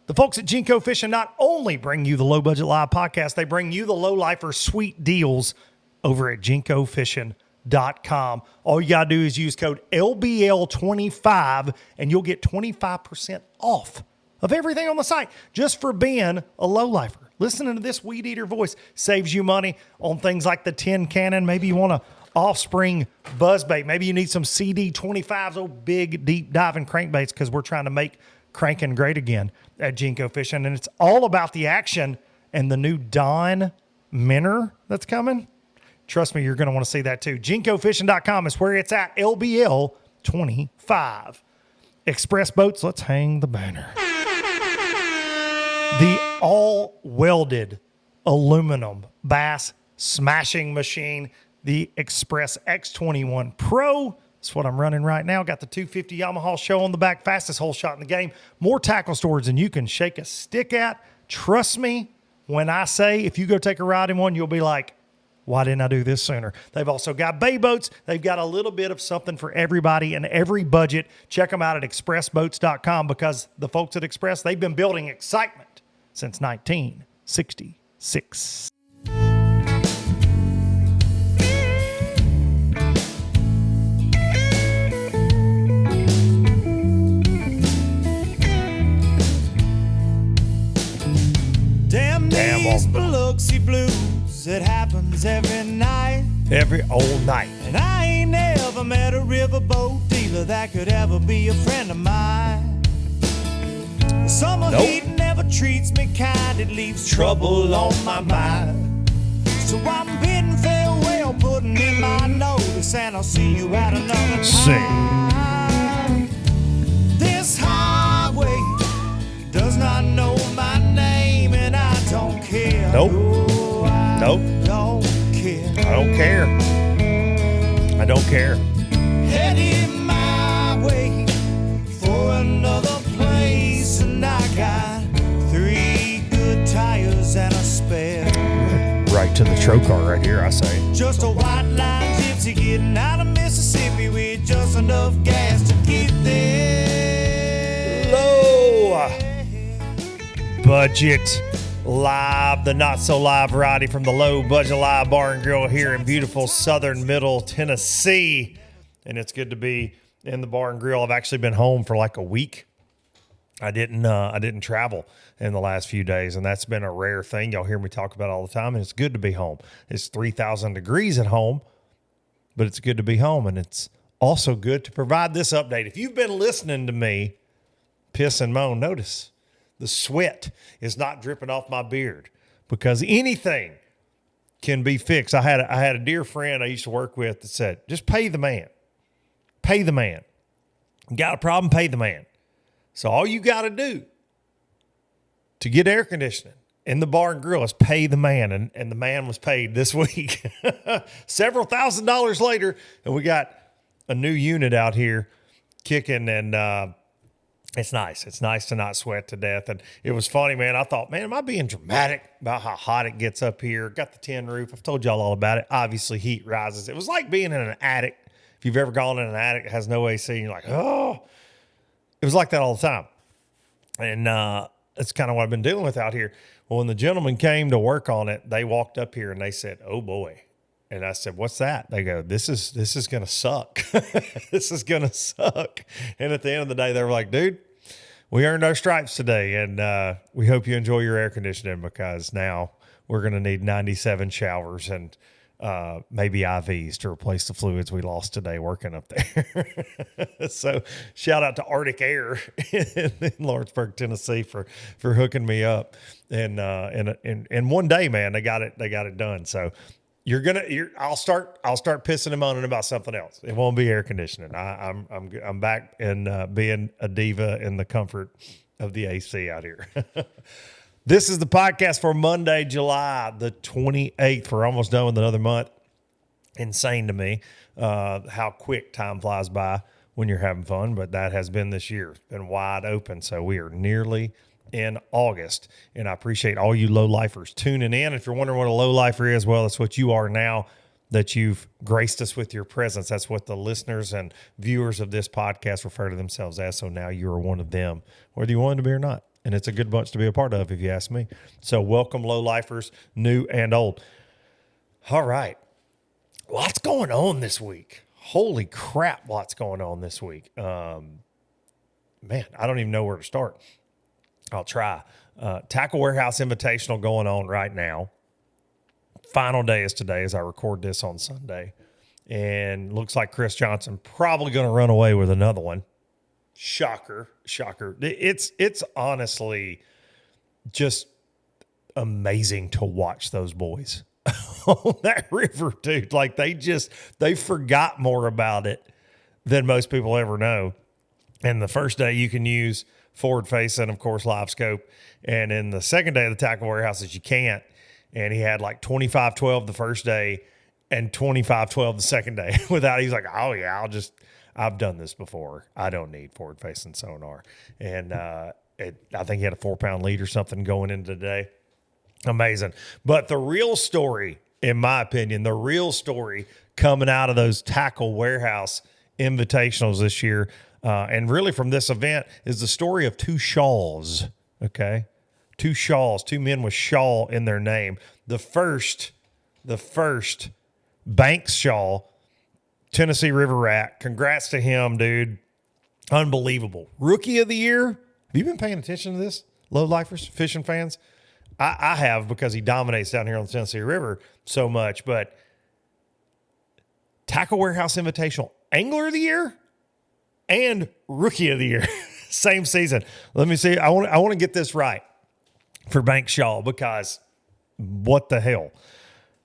The folks at Jinko Fishing not only bring you the Low Budget Live podcast, they bring you the Low Lifer sweet deals over at jinkofishing.com. All you got to do is use code LBL25 and you'll get 25% off of everything on the site just for being a low lifer. Listening to this weed eater voice saves you money on things like the tin cannon. Maybe you want a Offspring buzzbait. Maybe you need some CD25s, oh big deep diving crankbaits, because we're trying to make cranking great again at Jinko Fishing. And it's all about the action and the new Dawn minnow that's coming. Trust me, you're going to want to see that too. JinkoFishing.com is where it's at. LBL 25. Express Boats, let's hang the banner. The all-welded aluminum bass smashing machine, the Express X21 Pro. That's what I'm running right now. Got the 250 Yamaha show on the back, fastest hole shot in the game. More tackle storage than you can shake a stick at. Trust me when I say if you go take a ride in one, you'll be like, why didn't I do this sooner? They've also got bay boats. They've got a little bit of something for everybody and every budget. Check them out at expressboats.com because the folks at Express, they've been building excitement since 1966. Damn these Biloxi blues, it happens every night. Every old night. And I ain't never met a riverboat dealer that could ever be a friend of mine. The summer heat never treats me kind, it leaves trouble on my mind. So I'm bidding farewell, putting in my notice, and I'll see you at another time. This highway does not know my name, and I don't care. Nope. No, I Nope. don't care. I don't care. I don't care. Headed my way for another place, and I got 3 good tires and a spare. Right to the trocar right here, I say. Just a white line gypsy getting out of Mississippi with just enough gas to get there. Low budget live, the not so live variety from the Low Budget Live Bar and Grill here in beautiful southern middle Tennessee. And it's good to be in the bar and grill. I've actually been home for like a week. I didn't travel in the last few days, and that's been a rare thing. Y'all hear me talk about it all the time, and it's good to be home. It's 3,000 degrees at home, but it's good to be home, and it's also good to provide this update. If you've been listening to me piss and moan, notice the sweat is not dripping off my beard because anything can be fixed. I had a dear friend I used to work with that said, just pay the man. Pay the man. Got a problem, pay the man. So all you got to do to get air conditioning in the bar and grill is pay the man. And the man was paid this week. Several $1,000s later, and we got a new unit out here kicking, and it's nice. It's nice to not sweat to death. And it was funny, man. I thought, man, am I being dramatic about how hot it gets up here? Got the tin roof. I've told y'all all about it. Obviously, heat rises. It was like being in an attic. If you've ever gone in an attic that has no AC, and you're like, oh. It was like that all the time. And that's kind of what I've been dealing with out here. Well, when the gentleman came to work on it, they walked up here and they said, oh boy. And I said, what's that? They go, this is going to suck. This is going to suck. And at the end of the day, they were like, dude, we earned our stripes today. And we hope you enjoy your air conditioning because now we're going to need 97 showers and maybe IVs to replace the fluids we lost today working up there. So shout out to Arctic Air in Lawrenceburg, Tennessee for hooking me up. And one day, man, they got it done. So I'll start pissing and moaning about something else. It won't be air conditioning. I'm back in being a diva in the comfort of the AC out here. This is the podcast for Monday, July the 28th. We're almost done with another month. Insane to me how quick time flies by when you're having fun, but that has been this year. It's been wide open, so we are nearly in August, and I appreciate all you low lifers tuning in. If you're wondering what a low lifer is, well, that's what you are now that you've graced us with your presence. That's what the listeners and viewers of this podcast refer to themselves as, so now you are one of them, whether you wanted to be or not. and it's a good bunch to be a part of, if you ask me. So welcome, low-lifers, new and old. All right. Lots going on this week. Holy crap, lots going on this week. Man, I don't even know where to start. I'll try. Tackle Warehouse Invitational going on right now. Final day is today as I record this on Sunday. And looks like Chris Johnson probably going to run away with another one. Shocker. It's honestly just amazing to watch those boys on that river, dude. Like they forgot more about it than most people ever know. And the first day you can use forward facing, of course, live scope. And then the second day of the Tackle Warehouses, you can't. And he had like 25-12 the first day and 25-12 the second day without, he's like, oh yeah, I've done this before. I don't need forward facing sonar. And I think he had a 4-pound lead or something going into today. Amazing. But the real story, in my opinion, the real story coming out of those Tackle Warehouse Invitationals this year, and really from this event, is the story of two Shaws. Okay. Two Shaws, two men with Shaw in their name. The first Banks Shaw, Tennessee River Rat. Congrats to him, dude. Unbelievable. Rookie of the year. Have you been paying attention to this, low-lifers, fishing fans? I have, because he dominates down here on the Tennessee River so much. But Tackle Warehouse Invitational, Angler of the Year and Rookie of the Year. Same season. Let me see. I want to get this right for Banks Shaw, because what the hell?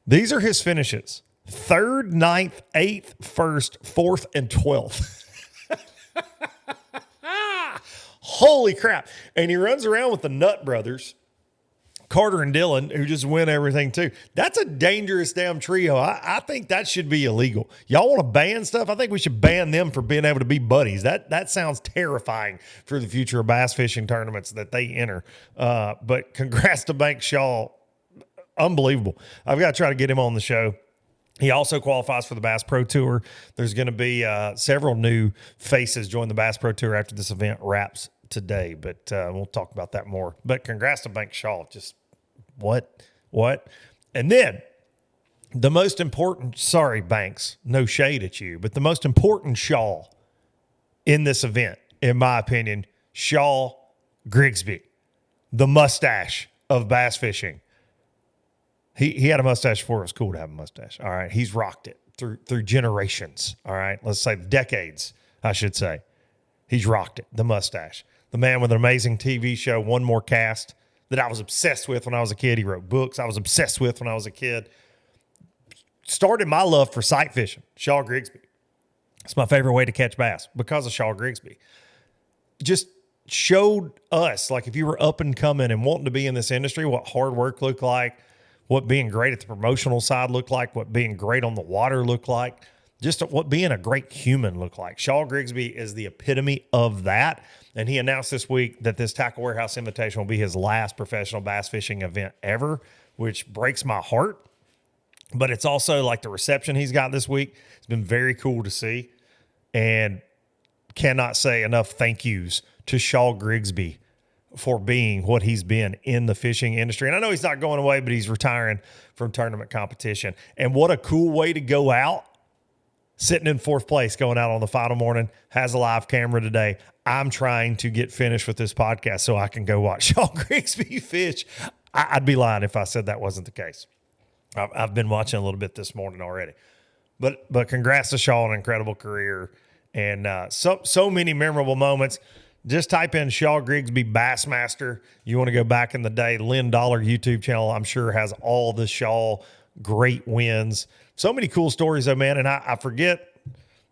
These are his finishes. 3rd, 9th, 8th, 1st, 4th, and 12th. Holy crap. And he runs around with the Nut Brothers, Carter and Dylan, who just win everything too. That's a dangerous damn trio. I think that should be illegal. Y'all want to ban stuff? I think we should ban them for being able to be buddies. That sounds terrifying for the future of bass fishing tournaments that they enter. But congrats to Banks Shaw. Unbelievable. I've got to try to get him on the show. He also qualifies for the Bass Pro Tour. There's going to be several new faces join the Bass Pro Tour after this event wraps today, but we'll talk about that more. But congrats to Banks Shaw. Just what? And then the most important, sorry, Banks, no shade at you, but the most important Shaw in this event, in my opinion, Shaw Grigsby, the mustache of bass fishing. He had a mustache before it was cool to have a mustache. All right. He's rocked it through generations. All right. Let's say decades, I should say. He's rocked it. The mustache. The man with an amazing TV show, One More Cast, that I was obsessed with when I was a kid. He wrote books I was obsessed with when I was a kid. Started my love for sight fishing. Shaw Grigsby. It's my favorite way to catch bass because of Shaw Grigsby. Just showed us, like, if you were up and coming and wanting to be in this industry, what hard work looked like, what being great at the promotional side looked like, what being great on the water looked like, just what being a great human looked like. Shaw Grigsby is the epitome of that. And he announced this week that this Tackle Warehouse Invitation will be his last professional bass fishing event ever, which breaks my heart. But it's also like the reception he's got this week. It's been very cool to see. And cannot say enough thank yous to Shaw Grigsby for being what he's been in the fishing industry. And I know he's not going away, but he's retiring from tournament competition. And what a cool way to go out, sitting in 4th place, going out on the final morning, has a live camera today. I'm trying to get finished with this podcast so I can go watch Shaw Grigsby fish. I'd be lying if I said that wasn't the case. I've been watching a little bit this morning already. But congrats to Shaw, an incredible career. And so many memorable moments. Just type in Shaw Grigsby Bassmaster. You want to go back in the day. Lynn Dollar YouTube channel, I'm sure, has all the Shaw great wins. So many cool stories, though, man. And I forget.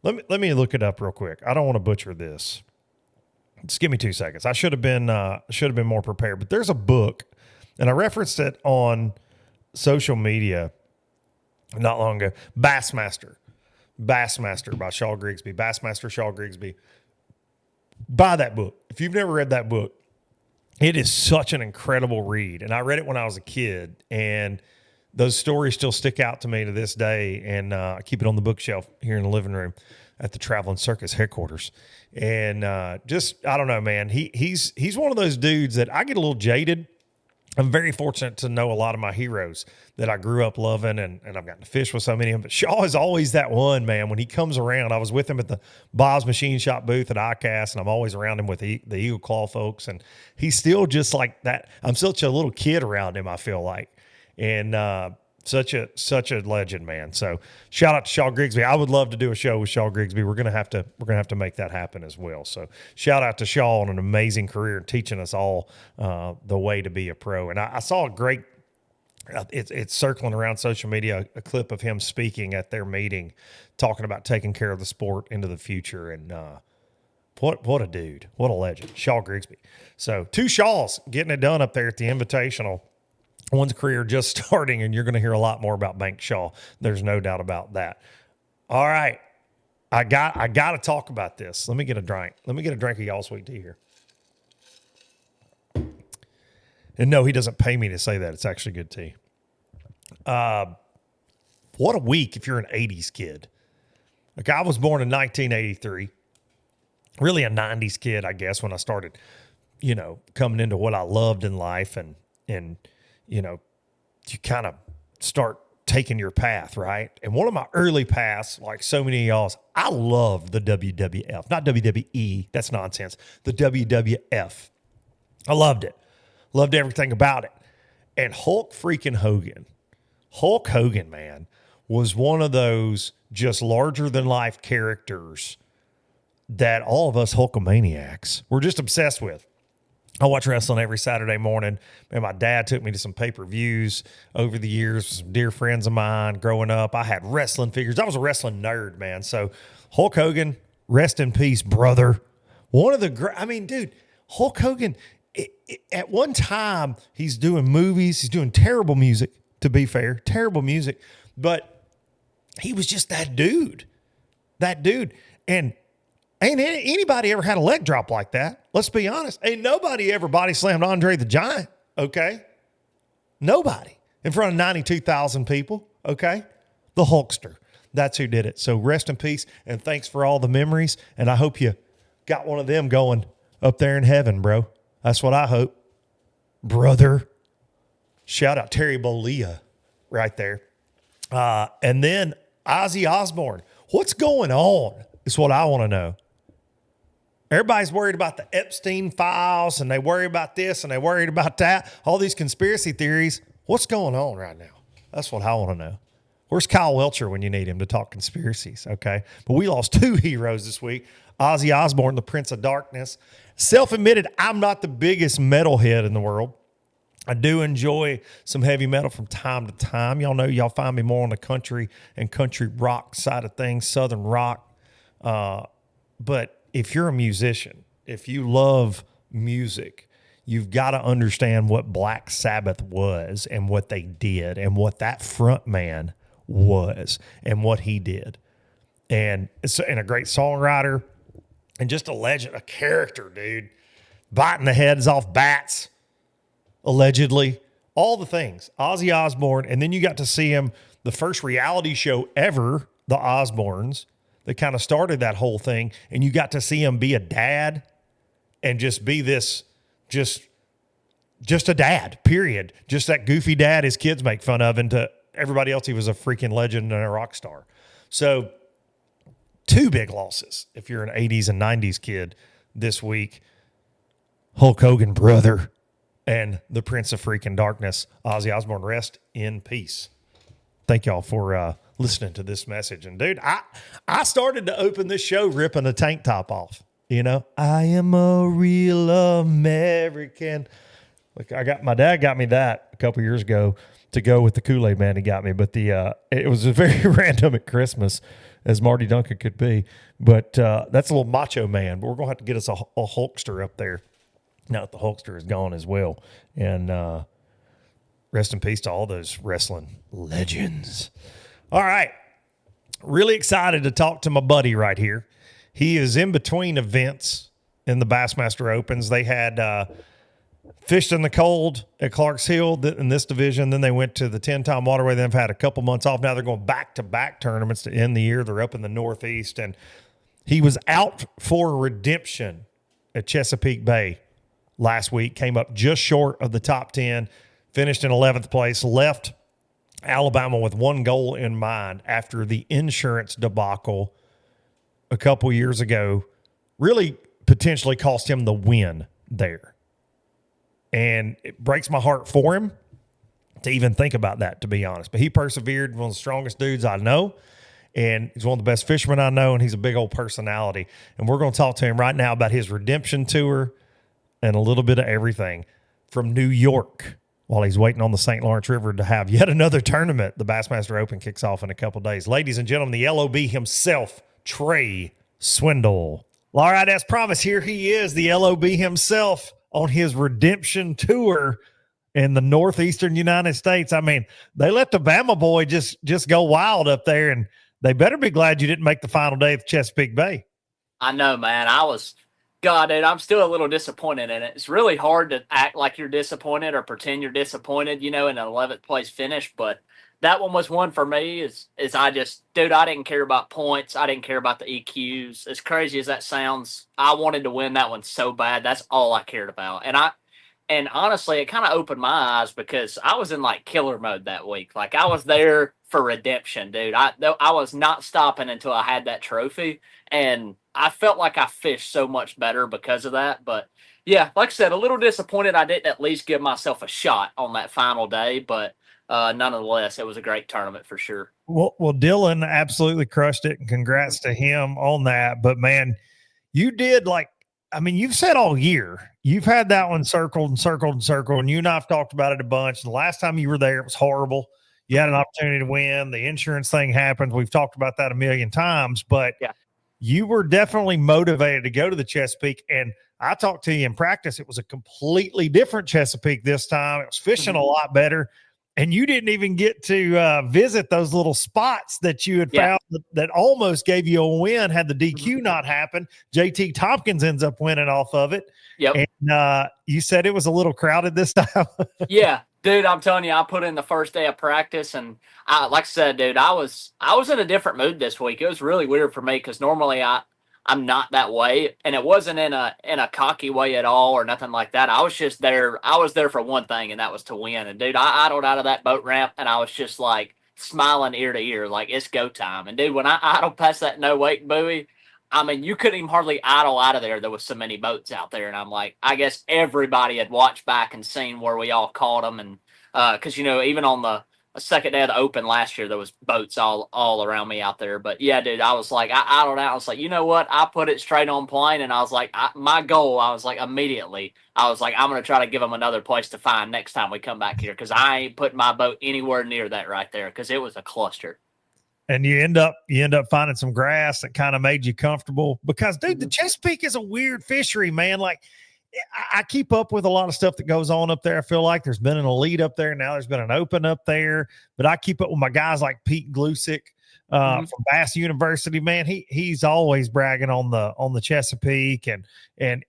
Let me look it up real quick. I don't want to butcher this. Just give me 2 seconds. I should have been more prepared. But there's a book, and I referenced it on social media not long ago. Bassmaster by Shaw Grigsby. Bassmaster Shaw Grigsby. Buy that book. If you've never read that book, it is such an incredible read. And I read it when I was a kid. And those stories still stick out to me to this day, and I keep it on the bookshelf here in the living room at the Traveling Circus headquarters. And just, I don't know, man. He's one of those dudes that I get a little jaded. I'm very fortunate to know a lot of my heroes that I grew up loving, and I've gotten to fish with so many of them. But Shaw is always that one, man. When he comes around, I was with him at the Bob's Machine Shop booth at ICAST, and I'm always around him with the Eagle Claw folks. And he's still just like that. I'm such a little kid around him, I feel like. And such a legend, man. So shout out to Shaw Grigsby. I would love to do a show with Shaw Grigsby. We're gonna have to make that happen as well. So shout out to Shaw on an amazing career and teaching us all the way to be a pro. And I saw a great, it's circling around social media, a clip of him speaking at their meeting, talking about taking care of the sport into the future. And what a dude, what a legend, Shaw Grigsby. So 2 Shaws getting it done up there at the Invitational. One's career just starting, and you're going to hear a lot more about Bank Shaw. There's no doubt about that. All right. I got to talk about this. Let me get a drink. Let me get a drink of y'all sweet tea here. And no, he doesn't pay me to say that. It's actually good tea. What a week if you're an 80s kid. Like, I was born in 1983. Really a 90s kid, I guess, when I started, coming into what I loved in life, and you kind of start taking your path, right? And one of my early paths, like so many of y'all's, I loved the WWF, not WWE. That's nonsense. The WWF. I loved it. Loved everything about it. And Hulk Hogan, man, was one of those just larger than life characters that all of us Hulkamaniacs were just obsessed with. I watch wrestling every Saturday morning. And my dad took me to some pay-per-views over the years. Some dear friends of mine growing up. I had wrestling figures. I was a wrestling nerd, man. So Hulk Hogan, rest in peace, brother. One of the dude, Hulk Hogan, at one time, he's doing movies. He's doing terrible music, to be fair. Terrible music. But he was just that dude. And ain't anybody ever had a leg drop like that. Let's be honest. Ain't nobody ever body slammed Andre the Giant, okay? Nobody. In front of 92,000 people, okay? The Hulkster. That's who did it. So rest in peace, and thanks for all the memories, and I hope you got one of them going up there in heaven, bro. That's what I hope. Brother. Shout out Terry Bollea right there. And then Ozzy Osbourne. What's going on is what I want to know. Everybody's worried about the Epstein files, and they worry about this, and they worried about that. All these conspiracy theories. What's going on right now? That's what I want to know. Where's Kyle Welcher when you need him to talk conspiracies, okay? But we lost 2 heroes this week. Ozzy Osbourne, the Prince of Darkness. Self-admitted, I'm not the biggest metalhead in the world. I do enjoy some heavy metal from time to time. Y'all know y'all find me more on the country and country rock side of things, southern rock. But if you're a musician, if you love music, you've got to understand what Black Sabbath was and what they did and what that front man was and what he did. And a great songwriter and just a legend, a character, dude. Biting the heads off bats, allegedly. All the things. Ozzy Osbourne. And then you got to see him, the first reality show ever, The Osbournes, that kind of started that whole thing, and you got to see him be a dad and just be this, just a dad, period. Just that goofy dad his kids make fun of, and to everybody else, he was a freaking legend and a rock star. So 2 big losses if you're an 80s and 90s kid this week. Hulk Hogan, brother, and the Prince of freaking Darkness, Ozzy Osbourne, rest in peace. Thank y'all for listening to this message. And dude, I started to open this show ripping a tank top off. I am a real American. Like my dad got me that a couple years ago to go with the Kool-Aid Man he got me. But it was very random at Christmas, as Marty Duncan could be. But that's a little macho man. But we're gonna have to get us a Hulkster up there. Now that the Hulkster is gone as well. And rest in peace to all those wrestling legends. All right. Really excited to talk to my buddy right here. He is in between events in the Bassmaster Opens. They had fished in the cold at Clarks Hill in this division. Then they went to the 10-time waterway. They've had a couple months off. Now they're going back-to-back tournaments to end the year. They're up in the Northeast. And he was out for redemption at Chesapeake Bay last week. Came up just short of the top 10. Finished in 11th place. Left Alabama with one goal in mind after the insurance debacle a couple years ago. Really potentially cost him the win there. And it breaks my heart for him to even think about that, to be honest. But he persevered, one of the strongest dudes I know. And he's one of the best fishermen I know, and he's a big old personality. And we're going to talk to him right now about his redemption tour and a little bit of everything from New York while he's waiting on the St. Lawrence River to have yet another tournament. The Bassmaster Open kicks off in a couple days. Ladies and gentlemen, the LOB himself, Trey Swindle. All right, as promised, here he is, the LOB himself, on his redemption tour in the northeastern United States. I mean, they let the Bama boy just go wild up there, and they better be glad you didn't make the final day of Chesapeake Bay. I know, man. Dude, I'm still a little disappointed in it. It's really hard to act like you're disappointed or pretend you're disappointed, in an 11th place finish, but that one was one for me I didn't care about points. I didn't care about the EQs. As crazy as that sounds, I wanted to win that one so bad. That's all I cared about. And honestly, it kind of opened my eyes because I was in like killer mode that week. Like I was there for redemption, dude. I was not stopping until I had that trophy. And I felt like I fished so much better because of that. But yeah, like I said, a little disappointed I didn't at least give myself a shot on that final day. But nonetheless, it was a great tournament for sure. Well, Dylan absolutely crushed it, and congrats to him on that. But man, you did you've said all year, you've had that one circled and circled and circled, and you and I've talked about it a bunch. And the last time you were there, it was horrible. You had an opportunity to win. The insurance thing happened. We've talked about that a million times, but yeah, you were definitely motivated to go to the Chesapeake. And I talked to you in practice. It was a completely different Chesapeake this time. It was fishing a lot better. And you didn't even get to visit those little spots that you had found that almost gave you a win had the DQ not happened. JT Tompkins ends up winning off of it. Yep. And you said it was a little crowded this time. Yeah, dude, I'm telling you, I put in the first day of practice, and like I said, dude, I was in a different mood this week. It was really weird for me because normally I'm not that way, and it wasn't in a cocky way at all or nothing like that. I was just there. I was there for one thing, and that was to win. And dude, I idled out of that boat ramp, and I was just like smiling ear to ear, like it's go time. And dude, when I idled past that no wake buoy, I mean, you couldn't even hardly idle out of there. There was so many boats out there, and I'm like, I guess everybody had watched back and seen where we all caught them, and because even on the second day of the Open last year, there was boats all around me out there. But yeah, dude, I was like, I don't know. I was like, you know what? I put it straight on plane, and I was like, my goal, I was like, immediately, I was like, I'm going to try to give them another place to find next time we come back here, because I ain't putting my boat anywhere near that right there, because it was a cluster. And you end up finding some grass that kind of made you comfortable, because dude, the Chesapeake is a weird fishery, man. Like I keep up with a lot of stuff that goes on up there. I feel like there's been an elite up there. Now there's been an open up there, but I keep up with my guys like Pete Glusick from Bass University, man. He's always bragging on the Chesapeake, and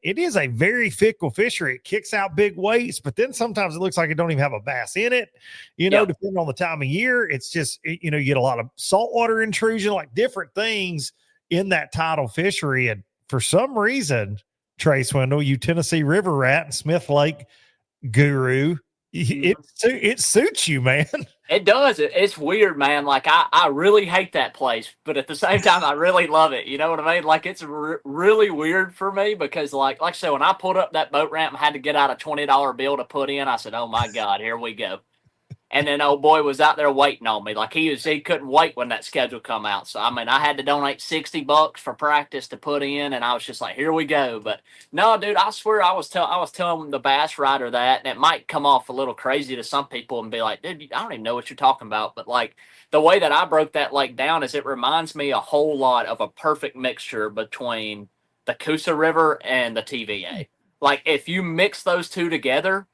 it is a very fickle fishery. It kicks out big weights, but then sometimes it looks like it don't even have a bass in it, depending on the time of year. It's just, you get a lot of saltwater intrusion, like different things in that tidal fishery. And for some reason, Trey Swindle, you Tennessee River rat and Smith Lake guru, it suits you, man. It does. It's weird, man. Like I really hate that place, but at the same time, I really love it. You know what I mean? Like it's really weird for me because, like I said, when I pulled up that boat ramp and had to get out a $20 bill to put in, I said, "Oh my God, here we go." And then old boy was out there waiting on me. Like he couldn't wait when that schedule come out. So, I mean, I had to donate $60 for practice to put in. And I was just like, here we go. But no, dude, I swear I was telling the bass rider that, and it might come off a little crazy to some people and be like, dude, I don't even know what you're talking about. But like the way that I broke that lake down is it reminds me a whole lot of a perfect mixture between the Coosa River and the TVA. Like if you mix those two together,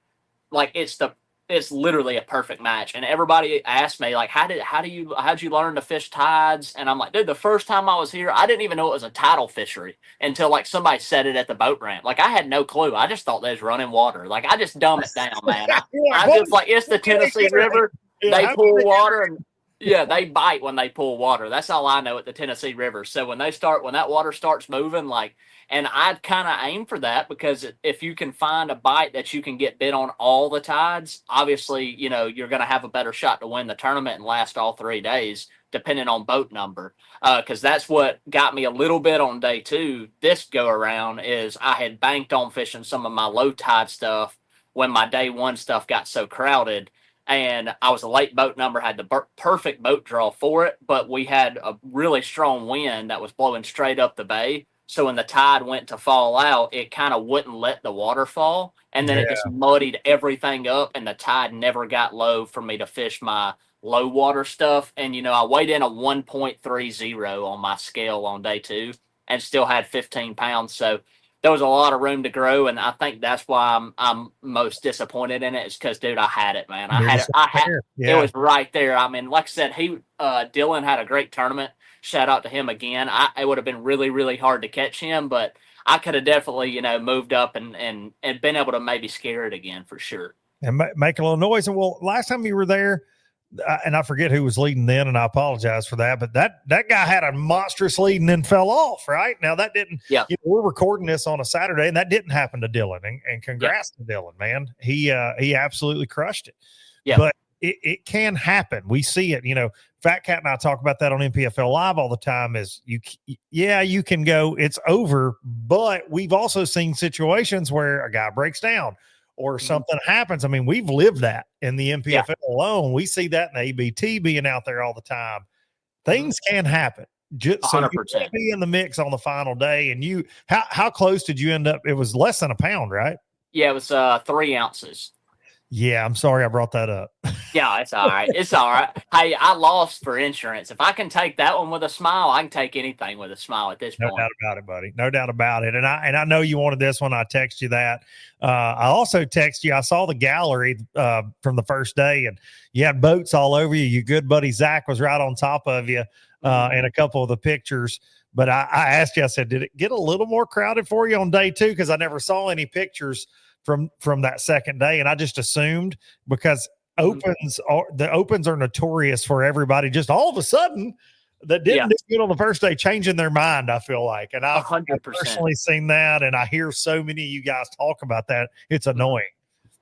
like it's the it's literally a perfect match. And everybody asked me like, how'd you learn to fish tides? And I'm like, dude, the first time I was here, I didn't even know it was a tidal fishery until like somebody said it at the boat ramp. Like I had no clue. I just thought they was running water. Like I just dumb it down, man. I just like, it's the Tennessee River. They pull water and yeah, they bite when they pull water. That's all I know at the Tennessee River. So when that water starts moving, like, and I'd kind of aim for that because if you can find a bite that you can get bit on all the tides, obviously, you're going to have a better shot to win the tournament and last all 3 days, depending on boat number. Because that's what got me a little bit on day 2 this go around is I had banked on fishing some of my low tide stuff when my day 1 stuff got so crowded. And I was a late boat number, had the perfect boat draw for it, but we had a really strong wind that was blowing straight up the bay. So when the tide went to fall out, it kind of wouldn't let the water fall. And then it just muddied everything up, and the tide never got low for me to fish my low water stuff. And, I weighed in a 1.30 on my scale on day 2 and still had 15 pounds. So there was a lot of room to grow, and I think that's why I'm most disappointed in it. Is because, dude, I had it, man. I had it. It was right there. I mean, like I said, Dylan had a great tournament. Shout out to him again. It would have been really, really hard to catch him, but I could have definitely, moved up and been able to maybe scare it again for sure. And make a little noise. And well, last time you were there, and I forget who was leading then, and I apologize for that, but that guy had a monstrous lead and then fell off, right? Now that didn't, we're recording this on a Saturday, and that didn't happen to Dylan, and congrats to Dylan, man. He absolutely crushed it. Yeah. But it can happen. We see it, Fat Cat and I talk about that on NPFL Live all the time is you can go, it's over, but we've also seen situations where a guy breaks down or something happens. I mean, we've lived that in the NPFL alone. We see that in ABT being out there all the time. Things can happen. Just so 100%. You can't be in the mix on the final day. And how close did you end up? It was less than a pound, right? Yeah, it was 3 ounces. Yeah, I'm sorry I brought that up. Yeah, it's all right. It's all right. Hey, I lost for insurance. If I can take that one with a smile, I can take anything with a smile at this point. No doubt about it, buddy. No doubt about it. And I know you wanted this one. I text you that. I also text you. I saw the gallery from the first day, and you had boats all over you. Your good buddy Zach was right on top of you in a couple of the pictures. But I asked you, I said, did it get a little more crowded for you on day 2? Because I never saw any pictures from that second day, and I just assumed because the opens are notorious for everybody just all of a sudden that didn't do good on the first day changing their mind. I feel like, and I've personally seen that, and I hear so many of you guys talk about that. It's annoying.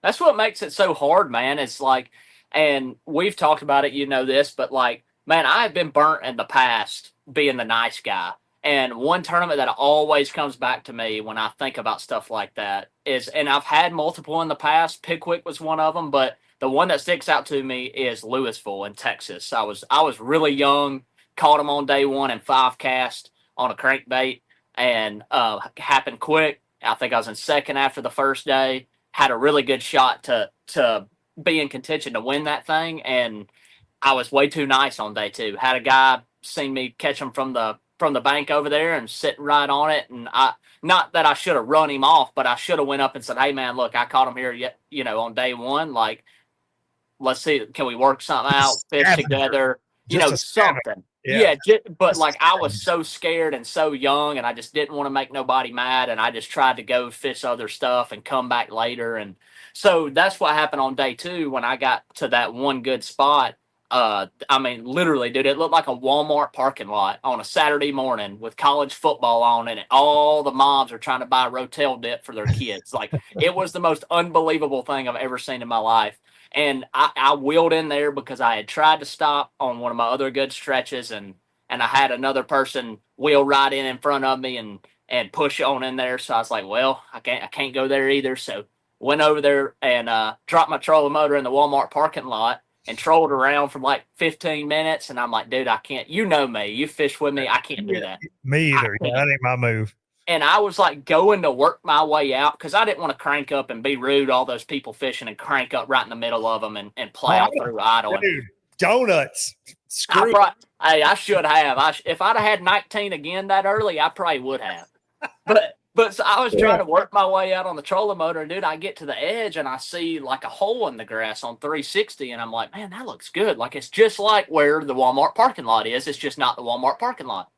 That's what makes it so hard, man. It's like, and we've talked about it, this, but like, man, I've been burnt in the past being the nice guy. And one tournament that always comes back to me when I think about stuff like that is, and I've had multiple in the past. Pickwick was one of them, but the one that sticks out to me is Louisville in Texas. I was really young, caught him on day 1 in 5 cast on a crankbait, and happened quick. I think I was in second after the first day. Had a really good shot to be in contention to win that thing, and I was way too nice on day 2. Had a guy seen me catch him from the bank over there and sitting right on it. And not that I should have run him off, but I should have went up and said, hey man, look, I caught him here on day 1. Like, let's see, can we work something out, fish together, something. But like I was so scared and so young, and I just didn't want to make nobody mad. And I just tried to go fish other stuff and come back later. And so that's what happened on day 2 when I got to that one good spot. I mean, literally, dude, it looked like a Walmart parking lot on a Saturday morning with college football on it, and all the moms are trying to buy Rotel dip for their kids. Like, it was the most unbelievable thing I've ever seen in my life. And I wheeled in there because I had tried to stop on one of my other good stretches, and I had another person wheel right in front of me and push on in there. So I was like, well, I can't go there either. So went over there and dropped my trolling motor in the Walmart parking lot and trolled around for like 15 minutes. And I'm like, dude, I can't, me, you fish with me. I can't do that. Me either. That ain't my move. And I was like going to work my way out because I didn't want to crank up and be rude to all those people fishing and crank up right in the middle of them and plow through idle. Dude, donuts. I should have. If I'd have had 19 again that early, I probably would have. But But so I was trying to work my way out on the trolling motor, and dude, I get to the edge and I see like a hole in the grass on 360, and I'm like, man, that looks good. Like it's just like where the Walmart parking lot is. It's just not the Walmart parking lot.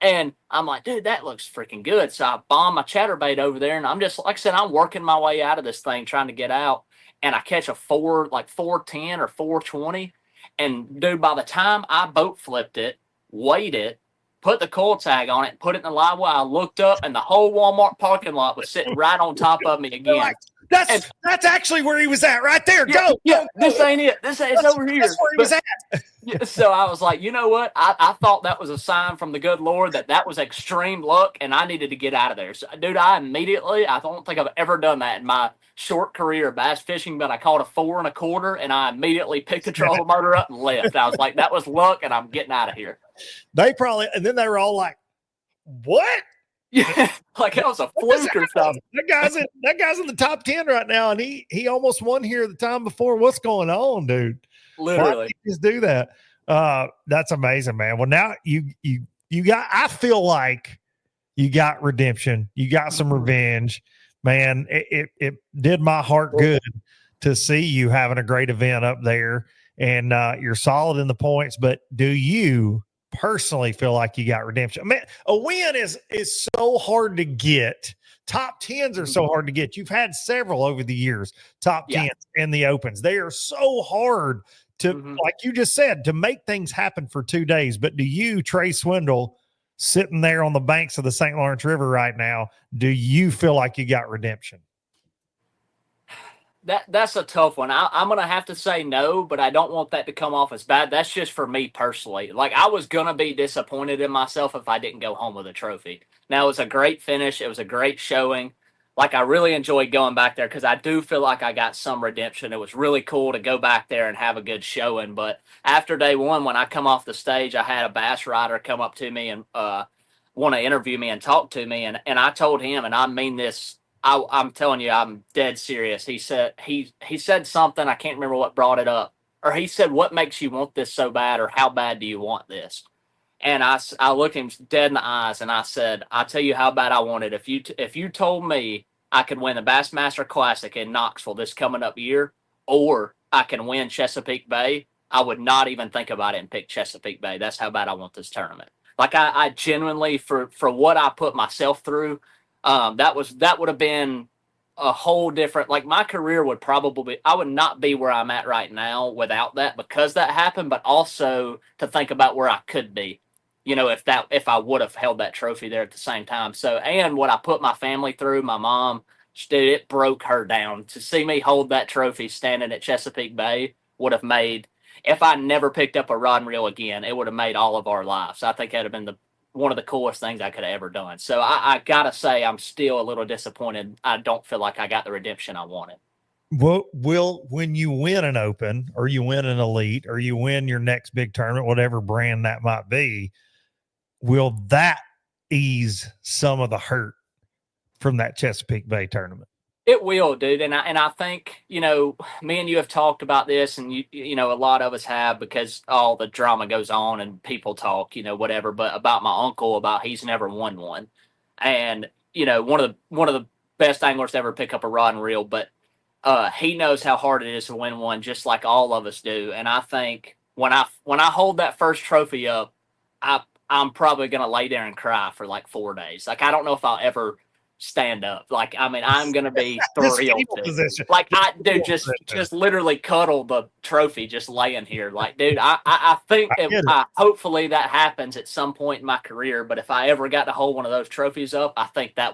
And I'm like, dude, that looks freaking good. So I bomb my chatterbait over there, and I'm just, like I said, I'm working my way out of this thing, trying to get out. And I catch a 410 or 420. And dude, by the time I boat flipped it, weighed it, put the coil tag on it, put it in the live well, I looked up, and the whole Walmart parking lot was sitting right on top of me again. That's actually where he was at, right there. Go. This ain't it. It's over here. That's where he was at. So I was like, you know what? I thought that was a sign from the good Lord that was extreme luck, and I needed to get out of there. So, dude, I don't think I've ever done that in my short career of bass fishing, but I caught a 4 1/4, and I immediately picked the trolling motor up and left. I was like, that was luck, and I'm getting out of here. And then they were all like, what? Yeah, like it was a fluke or something. That guy's in the top 10 right now, and he almost won here the time before. What's going on, dude? Literally, why did you just do that. That's amazing, man. Well, now you got. I feel like you got redemption. You got some revenge, man. It did my heart good to see you having a great event up there, and you're solid in the points. But do you personally feel like you got redemption? Man, a win is so hard to get. Top 10s are so hard to get. You've had several over the years, top 10s in the opens. They are so hard to, like you just said, to make things happen for 2 days. But do you, Trey Swindle, sitting there on the banks of the St. Lawrence River right now, do you feel like you got redemption? That's a tough one. I'm going to have to say no, but I don't want that to come off as bad. That's just for me personally. Like, I was going to be disappointed in myself if I didn't go home with a trophy. Now, it was a great finish. It was a great showing. Like, I really enjoyed going back there because I do feel like I got some redemption. It was really cool to go back there and have a good showing. But after day one, when I come off the stage, I had a bass rider come up to me and want to interview me and talk to me. And I told him, and I mean this, I'm telling you, I'm dead serious. He said something, I can't remember what brought it up. Or he said, what makes you want this so bad, or how bad do you want this? And I looked him dead in the eyes, and I said, I'll tell you how bad I want it. If you told me I could win the Bassmaster Classic in Knoxville this coming up year, or I can win Chesapeake Bay, I would not even think about it and pick Chesapeake Bay. That's how bad I want this tournament. Like, I genuinely, for what I put myself through, that would have been a whole different, like, my career would probably, I would not be where I'm at right now without that, because that happened, but also to think about where I could be, you know, if I would have held that trophy there at the same time. So, and what I put my family through, my mom, dude, it broke her down. To see me hold that trophy standing at Chesapeake Bay would have made, if I never picked up a rod and reel again, it would have made all of our lives. I think that'd have been one of the coolest things I could have ever done. So I gotta say, I'm still a little disappointed. I don't feel like I got the redemption I wanted. Well, when you win an open, or you win an elite, or you win your next big tournament, whatever brand that might be, will that ease some of the hurt from that Chesapeake Bay tournament? It will, dude. And I think, you know, me and you have talked about this, and you know, a lot of us have, because all the drama goes on and people talk, you know, whatever, but about my uncle, about he's never won one. And, you know, one of the best anglers to ever pick up a rod and reel, but he knows how hard it is to win one, just like all of us do. And I think when I hold that first trophy up, I'm probably going to lay there and cry for like 4 days. Like, I don't know if I'll ever stand up. Like, I mean, I'm going to be thrilled. Like, just literally cuddle the trophy just laying here. Like, dude, I think hopefully that happens at some point in my career. But if I ever got to hold one of those trophies up, I think I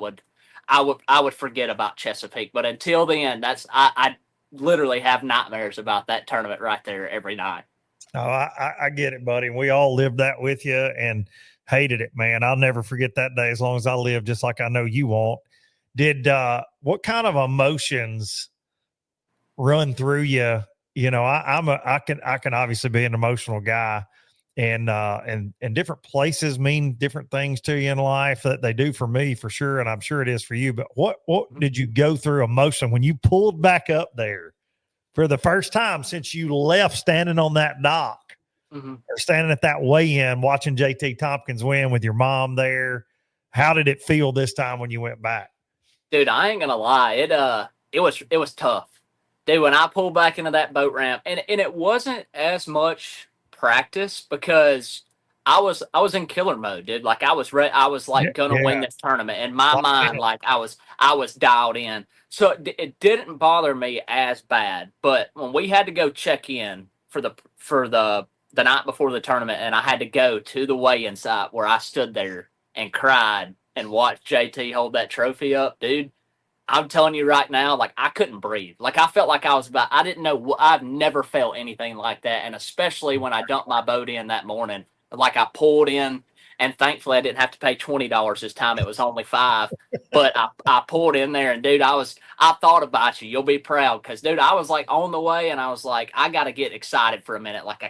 would forget about Chesapeake. But until then, I literally have nightmares about that tournament right there every night. Oh, I get it, buddy. We all lived that with you and hated it, man. I'll never forget that day as long as I live, just like I know you won't. What kind of emotions run through you? You know, I can obviously be an emotional guy, and different places mean different things to you in life. That they do for me, for sure, and I'm sure it is for you. But what did you go through emotion when you pulled back up there for the first time since you left standing on that dock, or standing at that weigh-in watching JT Tompkins win with your mom there? How did it feel this time when you went back? Dude, I ain't gonna lie. It was tough. Dude, when I pulled back into that boat ramp, and it wasn't as much practice because I was in killer mode, dude. Like I was I was like gonna win this tournament. In my mind, like I was dialed in. So it didn't bother me as bad. But when we had to go check in for the night before the tournament, and I had to go to the weigh-in site where I stood there and cried and watched JT hold that trophy up, dude. I'm telling you right now, like I couldn't breathe. Like I felt like I didn't know. I've never felt anything like that. And especially when I dumped my boat in that morning, like I pulled in, and thankfully I didn't have to pay $20 this time. It was only $5, but I pulled in there, and dude, I thought about you. You'll be proud. Cause dude, I was like on the way, and I was like, I got to get excited for a minute. Like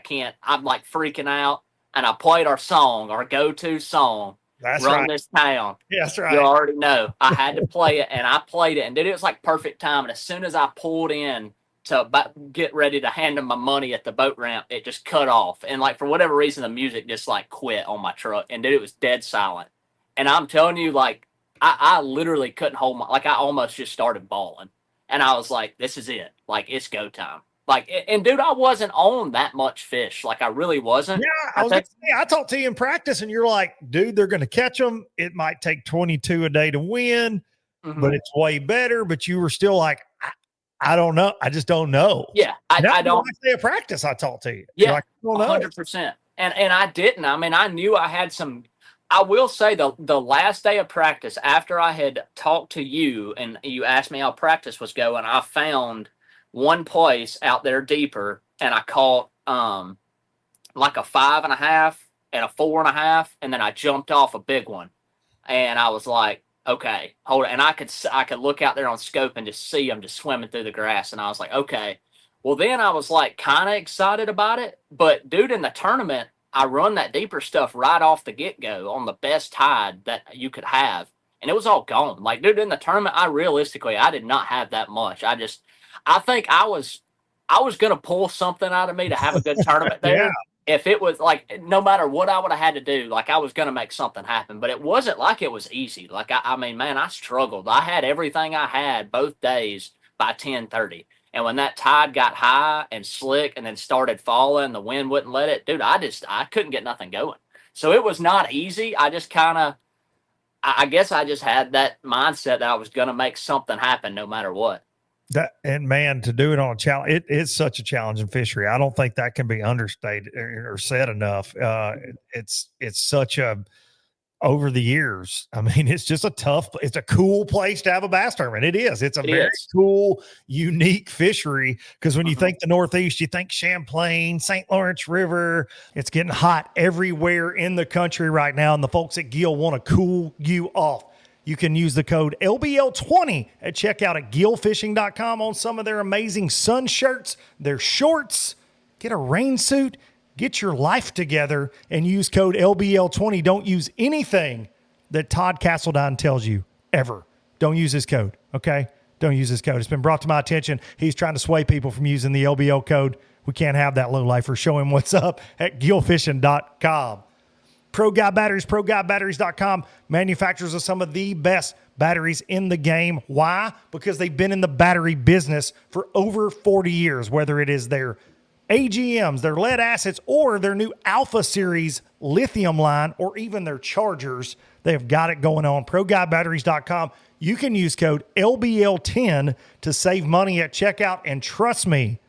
I'm like freaking out, and I played our song, our go-to song. That's Run right. this town. Yeah, that's right. You already know. I had to play it, and I played it, and dude, it was like perfect time. And as soon as I pulled in to get ready to hand him my money at the boat ramp, it just cut off. And like for whatever reason, the music just like quit on my truck, and dude, it was dead silent. And I'm telling you, like I literally couldn't hold I almost just started bawling, and I was like, "This is it. Like it's go time." Like, and dude, I wasn't on that much fish. Like I really wasn't. Yeah, I talked to you in practice, and you're like, dude, they're going to catch them. It might take 22 a day to win, but it's way better. But you were still like, I don't know. I just don't know. Yeah, I don't. Day of practice, I talked to you. Yeah, like, I don't know. 100%. And I didn't. I mean, I knew I had some. I will say the last day of practice, after I had talked to you and you asked me how practice was going, I found one place out there deeper, and I caught like a 5.5 and a 4.5, and then I jumped off a big one, and I was like, okay, hold it. And I could look out there on scope and just see them just swimming through the grass, and I was like, okay. Well, then I was like kind of excited about it, but dude, in the tournament, I run that deeper stuff right off the get-go on the best tide that you could have, and it was all gone. Like, dude, in the tournament, I did not have that much. I think I was gonna pull something out of me to have a good tournament there. Yeah. If it was like, no matter what I would have had to do, like I was gonna make something happen. But it wasn't like it was easy. Like I mean, man, I struggled. I had everything I had both days by 10:30, and when that tide got high and slick, and then started falling, the wind wouldn't let it. Dude, I couldn't get nothing going. So it was not easy. I just I guess I just had that mindset that I was gonna make something happen no matter what. And man, to do it on a challenge, it is such a challenging fishery. I don't think that can be understated or said enough. It's such a, over the years, I mean, it's just it's a cool place to have a bass tournament. It is. It's a very cool, unique fishery. Because when you think the Northeast, you think Champlain, St. Lawrence River. It's getting hot everywhere in the country right now. And the folks at Gill want to cool you off. You can use the code LBL20 at checkout at gillfishing.com on some of their amazing sun shirts, their shorts. Get a rain suit, get your life together, and use code LBL20. Don't use anything that Todd Castledine tells you ever. Don't use his code, okay? Don't use his code. It's been brought to my attention. He's trying to sway people from using the LBL code. We can't have that lowlifer. Show him what's up at gillfishing.com. Pro Guy Batteries, ProGuyBatteries.com, manufacturers of some of the best batteries in the game. Why? Because they've been in the battery business for over 40 years, whether it is their AGMs, their lead acids, or their new Alpha Series lithium line, or even their chargers. They have got it going on. ProGuyBatteries.com. You can use code LBL10 to save money at checkout, and trust me,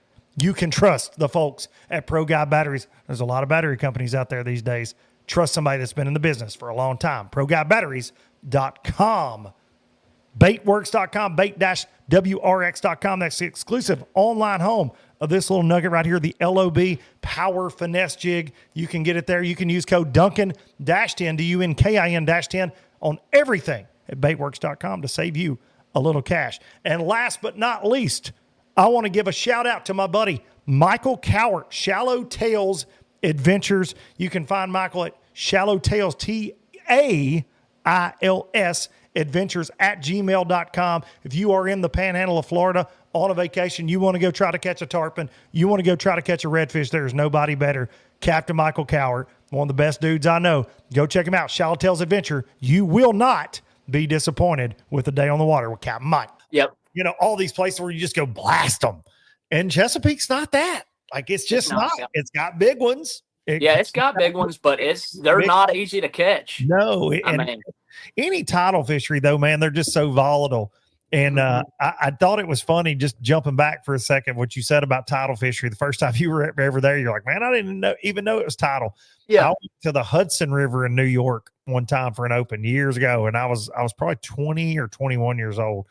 you can trust the folks at Pro Guy Batteries. There's a lot of battery companies out there these days. Trust somebody that's been in the business for a long time. ProGuyBatteries.com. Baitworks.com, bait-wrx.com. That's the exclusive online home of this little nugget right here, the LOB Power Finesse Jig. You can get it there. You can use code Duncan-10, DUNKIN-10 on everything at baitworks.com to save you a little cash. And last but not least, I want to give a shout out to my buddy, Michael Cowart, Shallow Tails Adventures. You can find Michael at Shallow Tails, TAILS tackleadventures@gmail.com. If you are in the panhandle of Florida on a vacation, you want to go try to catch a tarpon, you want to go try to catch a redfish, there's nobody better. Captain Michael Cowart, one of the best dudes I know. Go check him out. Shallow Tails Adventure. You will not be disappointed with a day on the water with Captain Mike. Yep. You know, all these places where you just go blast them. And Chesapeake's not that. Like, it's just not. It's got big ones. It's got big ones, but they're not easy to catch. No. I mean, any tidal fishery, though, man, they're just so volatile. And I thought it was funny, just jumping back for a second, what you said about tidal fishery. The first time you were ever there, you're like, man, I didn't even know it was tidal. Yeah. I went to the Hudson River in New York one time for an open years ago, and I was probably 20 or 21 years old.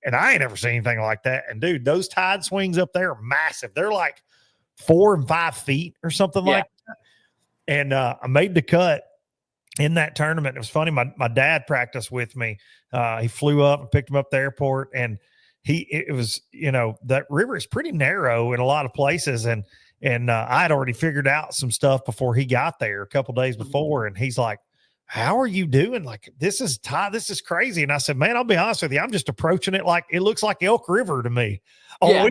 And I ain't ever seen anything like that. And dude, those tide swings up there are massive. They're like 4 and 5 feet or something like that. And I made the cut in that tournament. It was funny. My dad practiced with me. He flew up and picked him up at the airport. And it was, you know, that river is pretty narrow in a lot of places. And I had already figured out some stuff before he got there a couple days before. And he's like, how are you doing? Like, this is crazy. And I said, man, I'll be honest with you. I'm just approaching it like it looks like Elk River to me. Oh, yeah.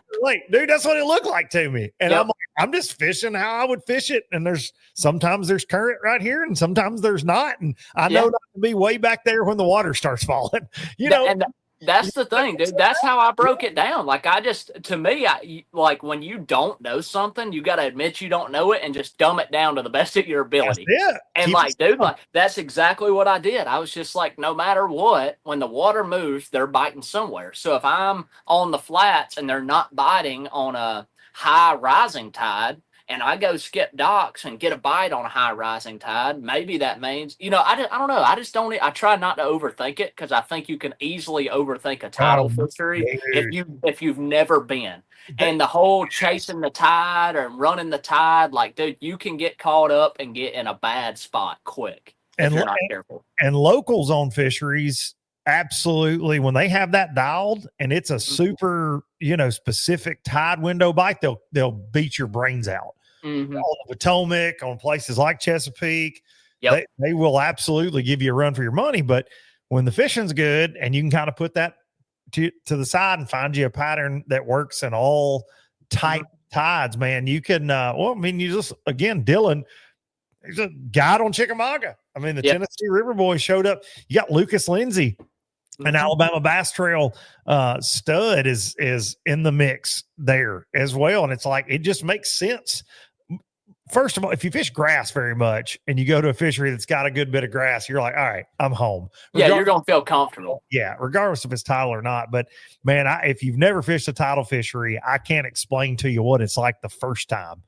Dude, that's what it looked like to me. And I'm like, I'm just fishing how I would fish it. And sometimes there's current right here and sometimes there's not. And I know not to be way back there when the water starts falling, you know. And that's the thing, dude. That's how I broke it down. Like, to me, like when you don't know something, you got to admit you don't know it and just dumb it down to the best of your ability. And dude, that's exactly what I did. I was just like, no matter what, when the water moves, they're biting somewhere. So if I'm on the flats and they're not biting on a high rising tide, and I go skip docks and get a bite on a high rising tide, maybe that means, you know, I don't know. I try not to overthink it because I think you can easily overthink a tidal fishery if you've never been. And the whole chasing the tide or running the tide, like, dude, you can get caught up and get in a bad spot quick if you're not careful. And locals on fisheries, absolutely, when they have that dialed and it's a super, you know, specific tide window bite, they'll beat your brains out. On the Potomac, on places like Chesapeake, they will absolutely give you a run for your money. But when the fishing's good and you can kind of put that to the side and find you a pattern that works in all type tides, man, you can, you just, again, Dylan, he's a guide on Chickamauga. I mean, the Tennessee River Boys showed up. You got Lucas Lindsay, an Alabama Bass Trail stud is in the mix there as well. And it's like, it just makes sense. First of all, if you fish grass very much and you go to a fishery that's got a good bit of grass, you're like, all right, I'm home. You're going to feel comfortable. Yeah, regardless if it's tidal or not. But, man, if you've never fished a tidal fishery, I can't explain to you what it's like the first time.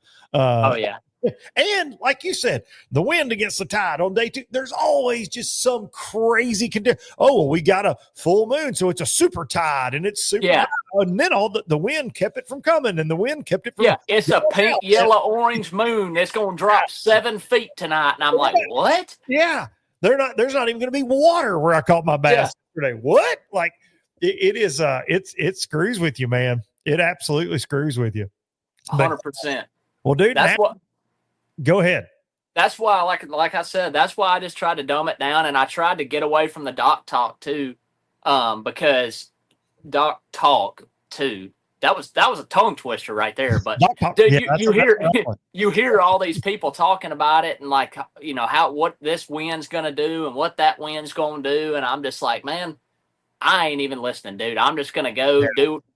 And like you said, the wind against the tide on day 2, there's always just some crazy condition. Oh, well, we got a full moon, so it's a super tide, and it's super high. And then all the wind kept it from coming, and the wind kept it from it's a pink, yellow, orange moon. It's going to drop 7 feet tonight. And I'm like, what? Yeah. There's not even going to be water where I caught my bass yesterday. What? Like, it screws with you, man. It absolutely screws with you. 100%. Well, dude, go ahead. That's why, like I said, that's why I just tried to dumb it down, and I tried to get away from the dock talk too, because dock talk too. That was a tongue twister right there. But dude, you hear all these people talking about it, and like, you know, what this wind's gonna do and what that wind's gonna do, and I'm just like, man, I ain't even listening, dude. I'm just gonna go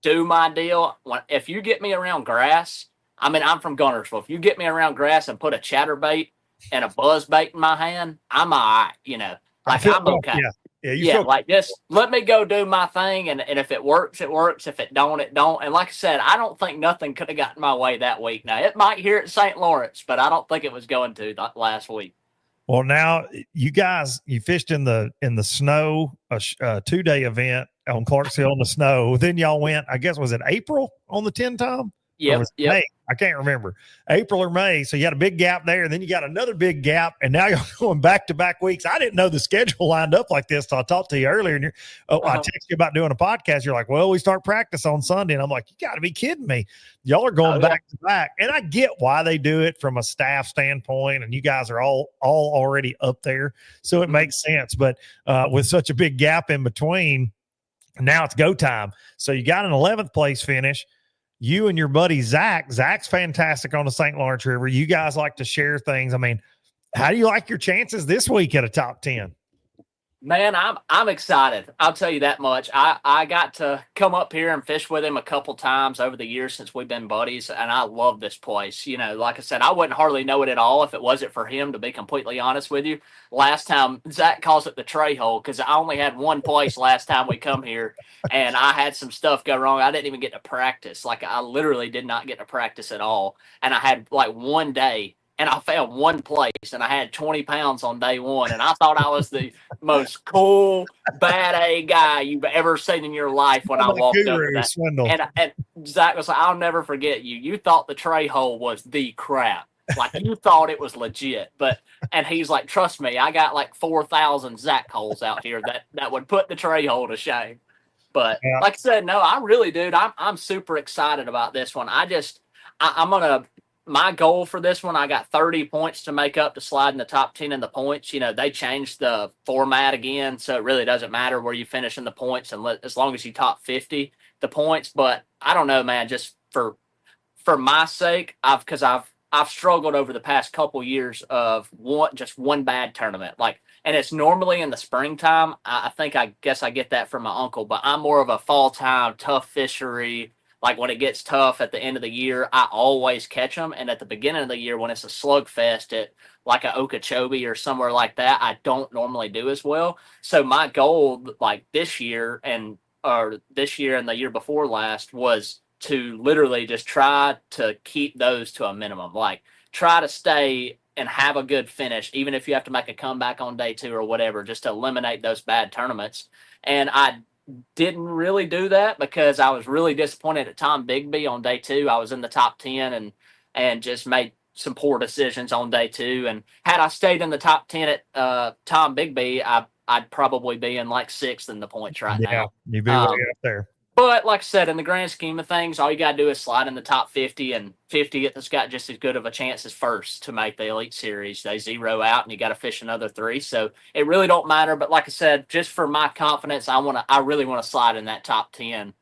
do my deal. If you get me around grass. I mean, I'm from Gunnersville. If you get me around grass and put a chatterbait and a buzzbait in my hand, I'm all right, you know. Like, I'm okay. Just let me go do my thing, and if it works, it works. If it don't, it don't. And like I said, I don't think nothing could have gotten my way that week. Now, it might here at St. Lawrence, but I don't think it was going to that last week. Well, now, you guys, you fished in the snow, a 2-day event on Clarksville in the snow. Then y'all went, I guess, was it April on the 10 time? Or was it May? I can't remember. April or May. So you had a big gap there, and then you got another big gap, and now you're going back-to-back weeks. I didn't know the schedule lined up like this till I talked to you earlier, and I texted you about doing a podcast. You're like, well, we start practice on Sunday, and I'm like, you got to be kidding me. Y'all are going back-to-back, and I get why they do it from a staff standpoint, and you guys are all already up there, so it makes sense. But with such a big gap in between, now it's go time. So you got an 11th place finish. You and your buddy Zach's fantastic on the St. Lawrence River. You guys like to share things. I mean, how do you like your chances this week at a top 10? Man, I'm excited. I'll tell you that much. I got to come up here and fish with him a couple times over the years since we've been buddies, and I love this place. You know, like I said, I wouldn't hardly know it at all if it wasn't for him, to be completely honest with you. Last time, Zach calls it the tray hole because I only had one place last time we come here, and I had some stuff go wrong. I didn't even get to practice. Like, I literally did not get to practice at all, and I had, like, one day. And I found one place, and I had 20 pounds on day one. And I thought I was the most cool, bad A guy you've ever seen in your life when I walked up to that. Swindle. And Zach was like, I'll never forget you. You thought the tray hole was the crap. Like, you thought it was legit. And he's like, trust me, I got like 4,000 Zach holes out here that would put the tray hole to shame. But like I said, no, I really, dude, I'm super excited about this one. I'm going to. My goal for this one, I got 30 points to make up to slide in the top 10 in the points. You know, they changed the format again, so it really doesn't matter where you finish in the points as long as you top 50 the points. But I don't know, man, just for my sake, I've struggled over the past couple years of one bad tournament. Like, and it's normally in the springtime. I guess I get that from my uncle, but I'm more of a fall time, tough fishery. Like, when it gets tough at the end of the year, I always catch them. And at the beginning of the year, when it's a slugfest at like a Okeechobee or somewhere like that, I don't normally do as well. So my goal, like this year and the year before last, was to literally just try to keep those to a minimum. Like, try to stay and have a good finish, even if you have to make a comeback on day 2 or whatever, just to eliminate those bad tournaments. And I didn't really do that because I was really disappointed at Tom Bigby on day 2. I was in the top 10 and just made some poor decisions on day 2. And had I stayed in the top 10 at Tom Bigby, I'd probably be in like 6th in the points right now. Yeah, you'd be way up there. But like I said, in the grand scheme of things, all you got to do is slide in the top 50, and 50 that's got just as good of a chance as first to make the Elite Series. They zero out, and you got to fish another 3. So it really don't matter. But like I said, just for my confidence, I really want to slide in that top 10,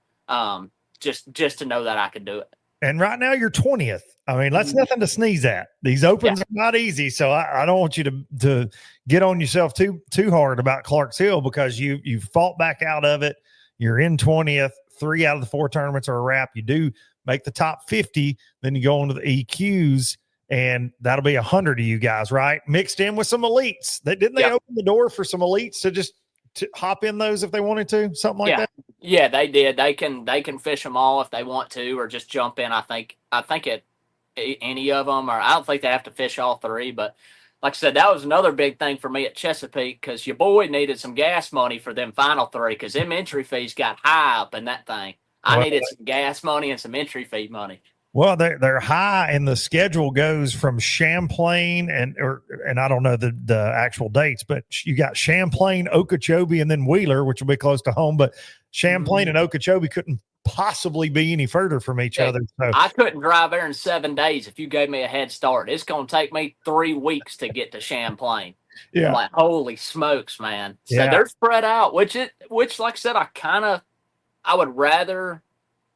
just to know that I can do it. And right now you're 20th. I mean, that's nothing to sneeze at. These opens are not easy, so I don't want you to get on yourself too hard about Clarks Hill, because you fought back out of it. You're in 20th. 3 out of the 4 tournaments are a wrap. You do make the top 50, then you go into the EQs, and that'll be 100 of you guys, right? Mixed in with some elites. Didn't they open the door for some elites to hop in those if they wanted to, something like that? Yeah, they did. They can fish them all if they want to, or just jump in. I think any of them, or I don't think they have to fish all 3, but like I said, that was another big thing for me at Chesapeake, because your boy needed some gas money for them final 3, because them entry fees got high up in that thing. I needed some gas money and some entry fee money. Well, they're high, and the schedule goes from Champlain and I don't know the actual dates, but you got Champlain, Okeechobee, and then Wheeler, which will be close to home. But Champlain and Okeechobee couldn't possibly be any further from each other. So I couldn't drive there in 7 days if you gave me a head start. It's going to take me 3 weeks to get to Champlain. Yeah. I'm like, holy smokes, man. So they're spread out, which like I said, I would rather,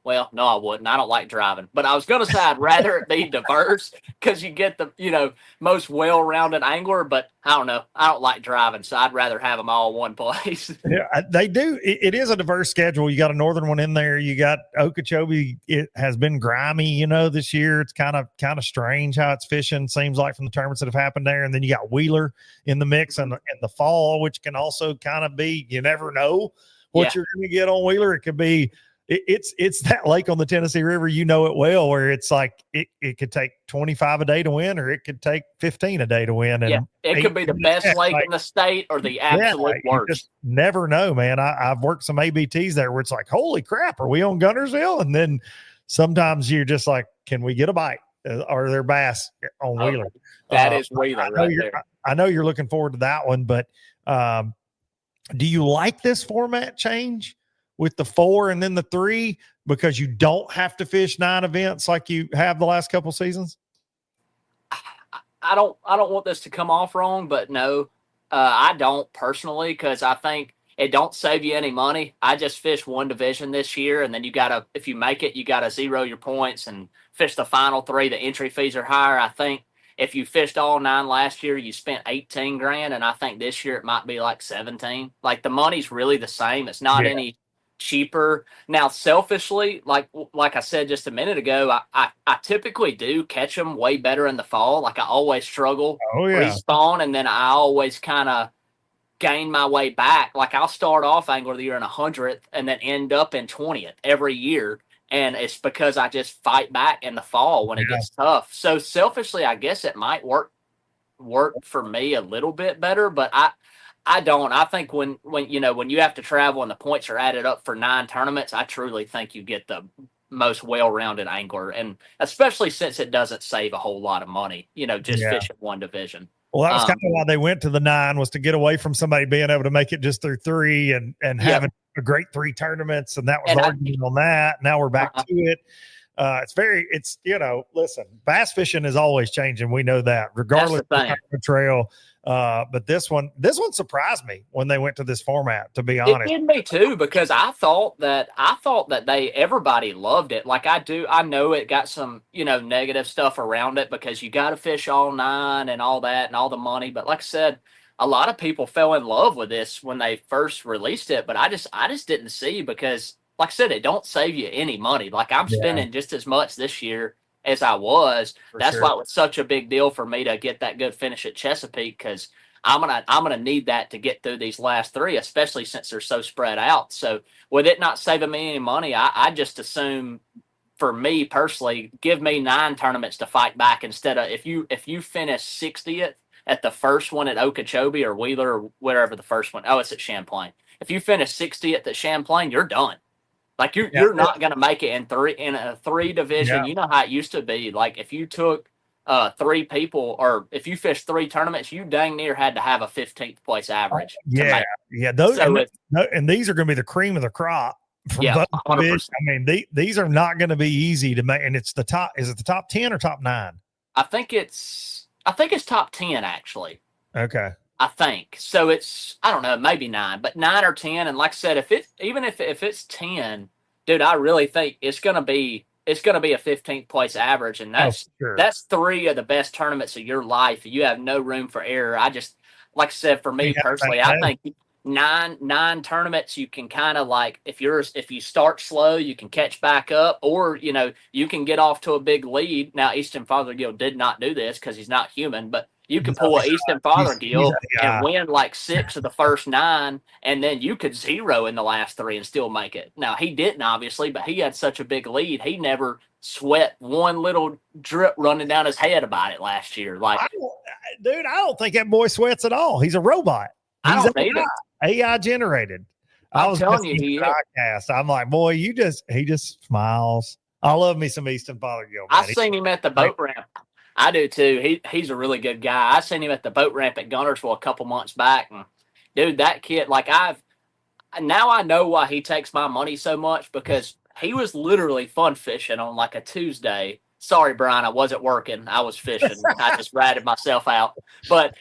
well, no, I wouldn't. I don't like driving, but I was going to say I'd rather it be diverse, because you get the, most well-rounded angler, but I don't know. I don't like driving, so I'd rather have them all in one place. Yeah, they do. It is a diverse schedule. You got a northern one in there. You got Okeechobee. It has been grimy, this year. It's kind of strange how it's fishing, seems like, from the tournaments that have happened there. And then you got Wheeler in the mix in the fall, which can also kind of be, you never know what you're going to get on Wheeler. It could be, it's that lake on the Tennessee River, it well, where it's like it could take 25 a day to win, or it could take 15 a day to win. And it could be the best lake in the state or the absolute worst. You just never know, man. I've worked some ABTs there where it's like, holy crap, are we on Gunnersville? And then sometimes you're just like, can we get a bite? Are there bass on Wheeler? That is Wheeler right there. I know you're looking forward to that one, but do you like this format change with the 4 and then the 3 because you don't have to fish 9 events like you have the last couple seasons? I don't want this to come off wrong, but no, I don't personally, because I think it don't save you any money. I just fished 1 division this year, and then if you make it, you gotta 0 your points and fish the final 3. The entry fees are higher. I think if you fished all 9 last year, you spent 18 grand, and I think this year it might be like 17. Like, the money's really the same. It's not any cheaper. Now, selfishly, like I said just a minute ago, I typically do catch them way better in the fall. Like, I always struggle respawn, and then I always kind of gain my way back. Like, I'll start off Angler of the Year in 100th and then end up in 20th every year. And it's because I just fight back in the fall when it gets tough. So selfishly, I guess it might work for me a little bit better, but I don't. I think when you have to travel and the points are added up for 9 tournaments, I truly think you get the most well-rounded angler, and especially since it doesn't save a whole lot of money, just fishing 1 division. Well, that was kind of why they went to the 9, was to get away from somebody being able to make it just through 3 and having a great 3 tournaments. And that was arguing on that. Now we're back to it. Listen, bass fishing is always changing. We know that, regardless of the trail. But this one surprised me when they went to this format, to be honest. It did me too, because I thought that everybody loved it. Like, I know it got some, negative stuff around it because you got to fish all 9 and all that and all the money. But like I said, a lot of people fell in love with this when they first released it, but I just didn't see, because like I said, it don't save you any money. Like, I'm spending just as much this year as I was. That's why it was such a big deal for me to get that good finish at Chesapeake, because I'm gonna need that to get through these last 3, especially since they're so spread out. So with it not saving me any money, I just assume, for me personally, give me 9 tournaments to fight back, instead of if you finish 60th at the first one at Okeechobee or Wheeler or whatever the first one. Oh, it's at Champlain. If you finish 60th at Champlain, you're done. Like, you're not going to make it in a 3 division. You know how it used to be. Like, if you took 3 people, or if you fished 3 tournaments, you dang near had to have a 15th place average. Those and these are going to be the cream of the crop. 100%. I mean, these are not going to be easy to make. And it's the top. Is it the top 10 or top 9? I think it's top 10 actually. Okay. I think so. It's, I don't know, maybe 9, but 9 or 10. And like I said, if it's 10, dude, I really think it's gonna be a 15th place average, and that's 3 of the best tournaments of your life. You have no room for error. I just, like I said, for me personally, I think 9 tournaments, you can kind of, like, if you start slow, you can catch back up, or you can get off to a big lead. Now, Easton Fothergill did not do this because he's not human, but you could pull an Easton Fothergill and win like 6 of the first 9, and then you could 0 in the last 3 and still make it. Now, he didn't, obviously, but he had such a big lead. He never sweat one little drip running down his head about it last year. Like, I don't think that boy sweats at all. He's a robot. I don't need it. AI generated. I'm telling you, he is. I'm like, boy, he just smiles. I love me some Easton Fothergill. I seen him at the boat ramp. I do too. He's a really good guy. I seen him at the boat ramp at Guntersville a couple months back, and dude, that kid, like, now I know why he takes my money so much, because he was literally fun fishing on like a Tuesday. Sorry, Brian, I wasn't working. I was fishing. I just ratted myself out. But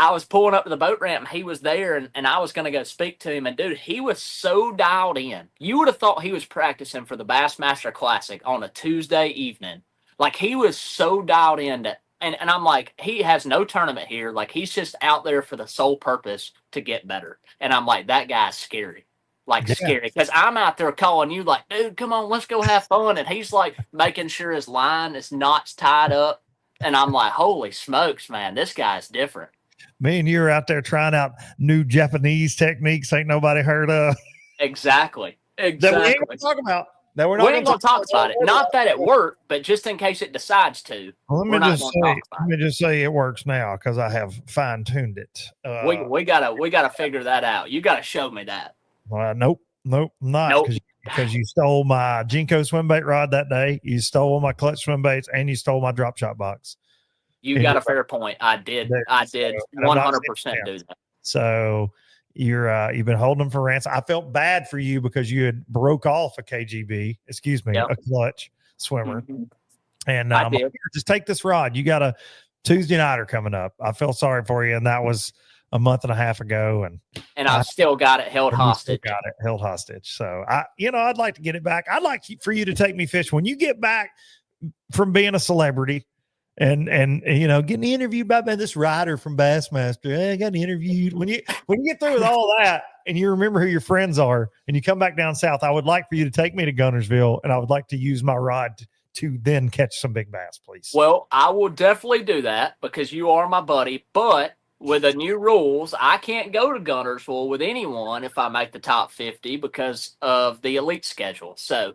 I was pulling up to the boat ramp, and he was there, and I was going to go speak to him. And, dude, he was so dialed in. You would have thought he was practicing for the Bassmaster Classic on a Tuesday evening. Like, he was so dialed in that, and I'm like, he has no tournament here. Like, he's just out there for the sole purpose to get better. And I'm like, that guy's scary. Like, scary. Because I'm out there calling you like, dude, come on, let's go have fun. And he's, like, making sure his line, his knots tied up. And I'm like, holy smokes, man, this guy's different. Me and you are out there trying out new Japanese techniques ain't nobody heard of. Exactly. That we ain't going to talk about. That we're not going to talk about it. Not that it worked, but just in case it decides to. Well, let me just say it works now, because I have fine tuned it. We gotta figure that out. You gotta show me that. Nope, not. Nope. because you stole my Jinko swim bait rod that day. You stole my clutch swim baits, and you stole my drop shot box. You got a fair point. I did 100% do that. So you've been holding them for ransom. I felt bad for you because you had broke off a a clutch swimmer. Mm-hmm. And I'm like, just take this rod. You got a Tuesday nighter coming up. I felt sorry for you, and that was a month and a half ago. And I've still got it held hostage. So I'd like to get it back. I'd like for you to take me fish when you get back from being a celebrity. And getting interviewed by this rider from Bassmaster. Hey, I got interviewed. When you get through with all that and you remember who your friends are and you come back down south, I would like for you to take me to Guntersville, and I would like to use my rod to then catch some big bass, please. Well, I will definitely do that because you are my buddy. But with the new rules, I can't go to Guntersville with anyone if I make the top 50 because of the elite schedule. So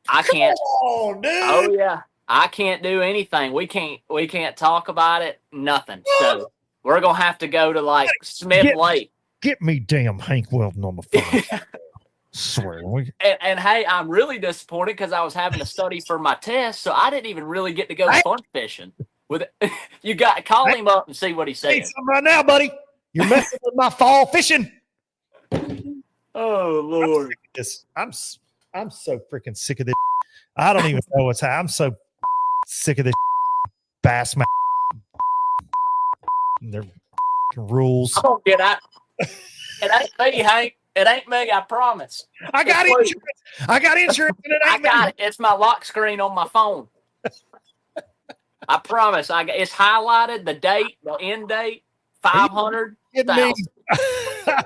I can't. Oh, dude. Oh yeah. I can't do anything. We can't talk about it. Nothing. So we're gonna have to go to like Smith Lake. Get me damn Hank Weldon on the phone. Swear. And hey, I'm really disappointed because I was having to study for my test, so I didn't even really get to go fun fishing. You got to call him up and see what he says. Hey, something right now, buddy. You're messing with my fall fishing. Oh Lord, I'm so freaking sick of this. I don't even know what's happening. I'm so sick of this Bassmaster. Their rules. I'm gonna get out. It ain't me, Hank. It ain't me. I promise. I got insurance. And it ain't I got it. It's my lock screen on my phone. I promise. It's highlighted. The date, the end date, 500. I'm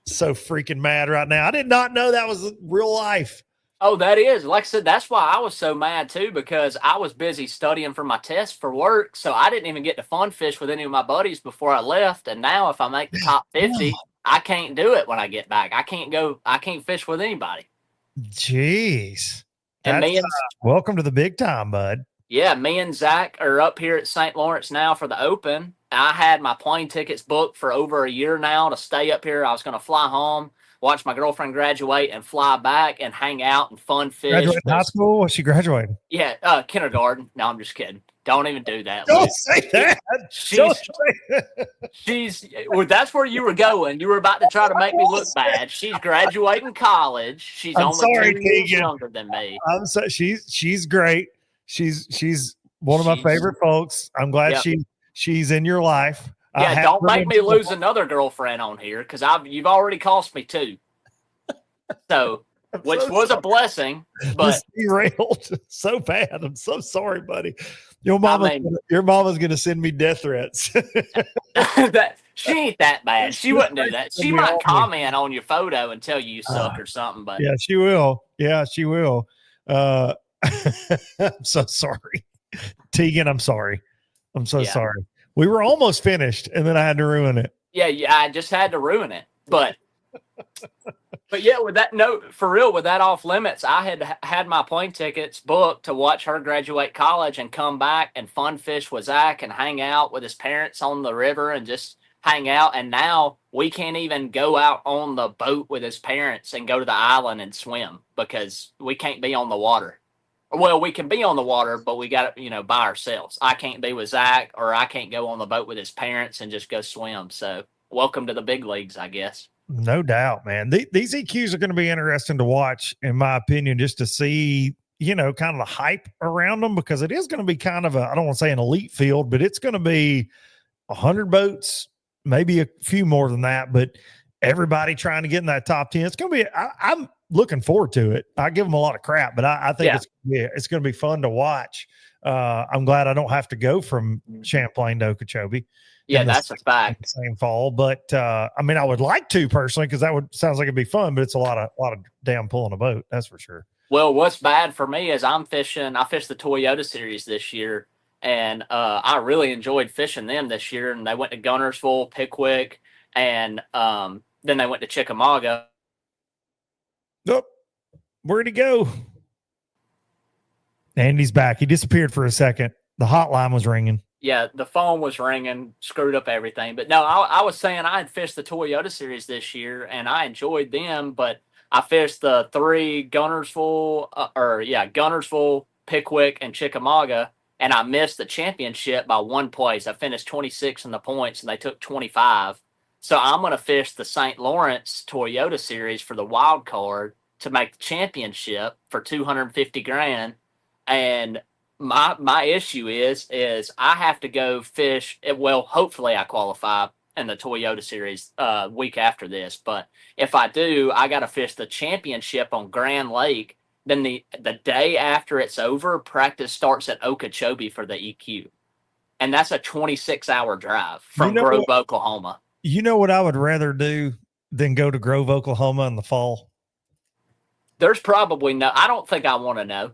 so freaking mad right now. I did not know that was real life. Oh, that is. Like I said, that's why I was so mad too, because I was busy studying for my test for work. So I didn't even get to fun fish with any of my buddies before I left. And now if I make the top 50, I can't do it when I get back. I can't fish with anybody. Jeez. And welcome to the big time, bud. Yeah, me and Zach are up here at St. Lawrence now for the Open. I had my plane tickets booked for over a year now to stay up here. I was going to fly home, watch my girlfriend graduate, and fly back and hang out and fun fish. Graduate high school? What's she graduating? Yeah, kindergarten. No, I'm just kidding. Don't even do that. Don't say that. Well, that's where you were going. You were about to try to make me look bad. She's graduating college. She's only 2 years younger than me. I'm so she's great. She's one of my favorite folks. I'm glad she's in your life. Yeah, don't make me lose another girlfriend on here because you've already cost me 2. So, which was a blessing, but derailed so bad. I'm so sorry, buddy. Your mama's gonna send me death threats. She ain't that bad. She wouldn't do that. She might comment on your photo and tell you suck or something. But yeah, she will. Yeah, she will. I'm so sorry, Tegan. I'm sorry. I'm so sorry. We were almost finished, and then I had to ruin it. Yeah, I just had to ruin it. But yeah, with that note, for real, with that off limits, I had my plane tickets booked to watch her graduate college and come back and fun fish with Zach and hang out with his parents on the river and just hang out. And now we can't even go out on the boat with his parents and go to the island and swim because we can't be on the water. Well, we can be on the water, but we got to, by ourselves. I can't be with Zach, or I can't go on the boat with his parents and just go swim. So welcome to the big leagues, I guess. No doubt, man. These EQs are going to be interesting to watch, in my opinion, just to see, kind of the hype around them, because it is going to be kind of I don't want to say an elite field, but it's going to be 100 boats, maybe a few more than that, but everybody trying to get in that top 10. It's going to be, I'm looking forward to it. I give them a lot of crap, but I think it's going to be fun to watch. I'm glad I don't have to go from Champlain to Okeechobee. Yeah, that's a fact. Same fall, but I would like to personally, because sounds like it'd be fun, but it's a lot of damn pulling a boat. That's for sure. Well, what's bad for me is I fished the Toyota Series this year, and I really enjoyed fishing them this year. And they went to Guntersville, Pickwick, and then they went to Chickamauga. Oh, where'd he go? Andy's back. He disappeared for a second. The hotline was ringing. Yeah, the phone was ringing, screwed up everything. But no, I was saying I had fished the Toyota series this year, and I enjoyed them. But I fished the 3 Gunnersville, Pickwick, and Chickamauga, and I missed the championship by 1 place. I finished 26 in the points, and they took 25. So I'm going to fish the St. Lawrence Toyota series for the wild card to make the championship for 250 grand. And my issue is I have to go fish. Well, hopefully I qualify in the Toyota series week after this. But if I do, I got to fish the championship on Grand Lake. Then the day after it's over, practice starts at Okeechobee for the EQ. And that's a 26-hour drive from Grove, Oklahoma. You know what I would rather do than go to Grove, Oklahoma in the fall? There's probably no, I don't think I want to know.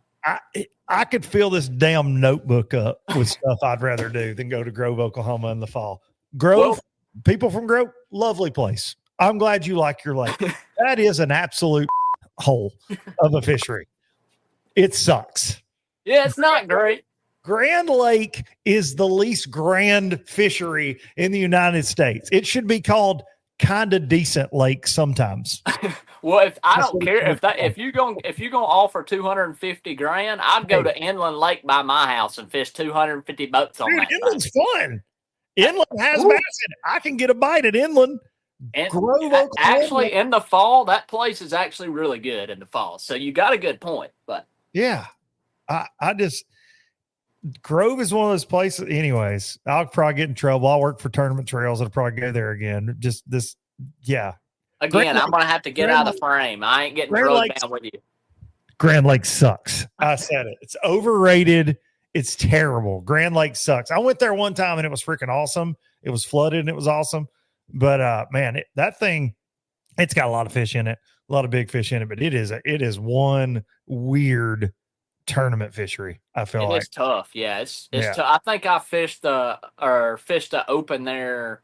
I could fill this damn notebook up with stuff I'd rather do than go to Grove, Oklahoma in the fall. Grove, people from Grove, lovely place. I'm glad you like your lake. That is an absolute hole of a fishery. It sucks. Yeah, it's not great. Grand Lake is the least grand fishery in the United States. It should be called kind of decent lake sometimes. Well, if I don't care if you're going to offer 250 grand, I'd go to Inland Lake by my house and fish 250 boats on that. Inland's fun. Inland has bass. I can get a bite at Inland. And actually, in the fall, that place is actually really good in the fall. So you got a good point. But yeah, I just Grove is one of those places. Anyways, I'll probably get in trouble. I'll work for Tournament Trails. I'll probably go there again. Just this, yeah. Again, I'm going to have to get out of the frame. I ain't getting drove down with you. Grand Lake sucks. I said it. It's overrated. It's terrible. Grand Lake sucks. I went there one time and it was freaking awesome. It was flooded and it was awesome. But man, that thing, it's got a lot of fish in it, a lot of big fish in it. But it is one weird tournament fishery. I feel like it's tough. Yeah, it's tough. I think I fished the open there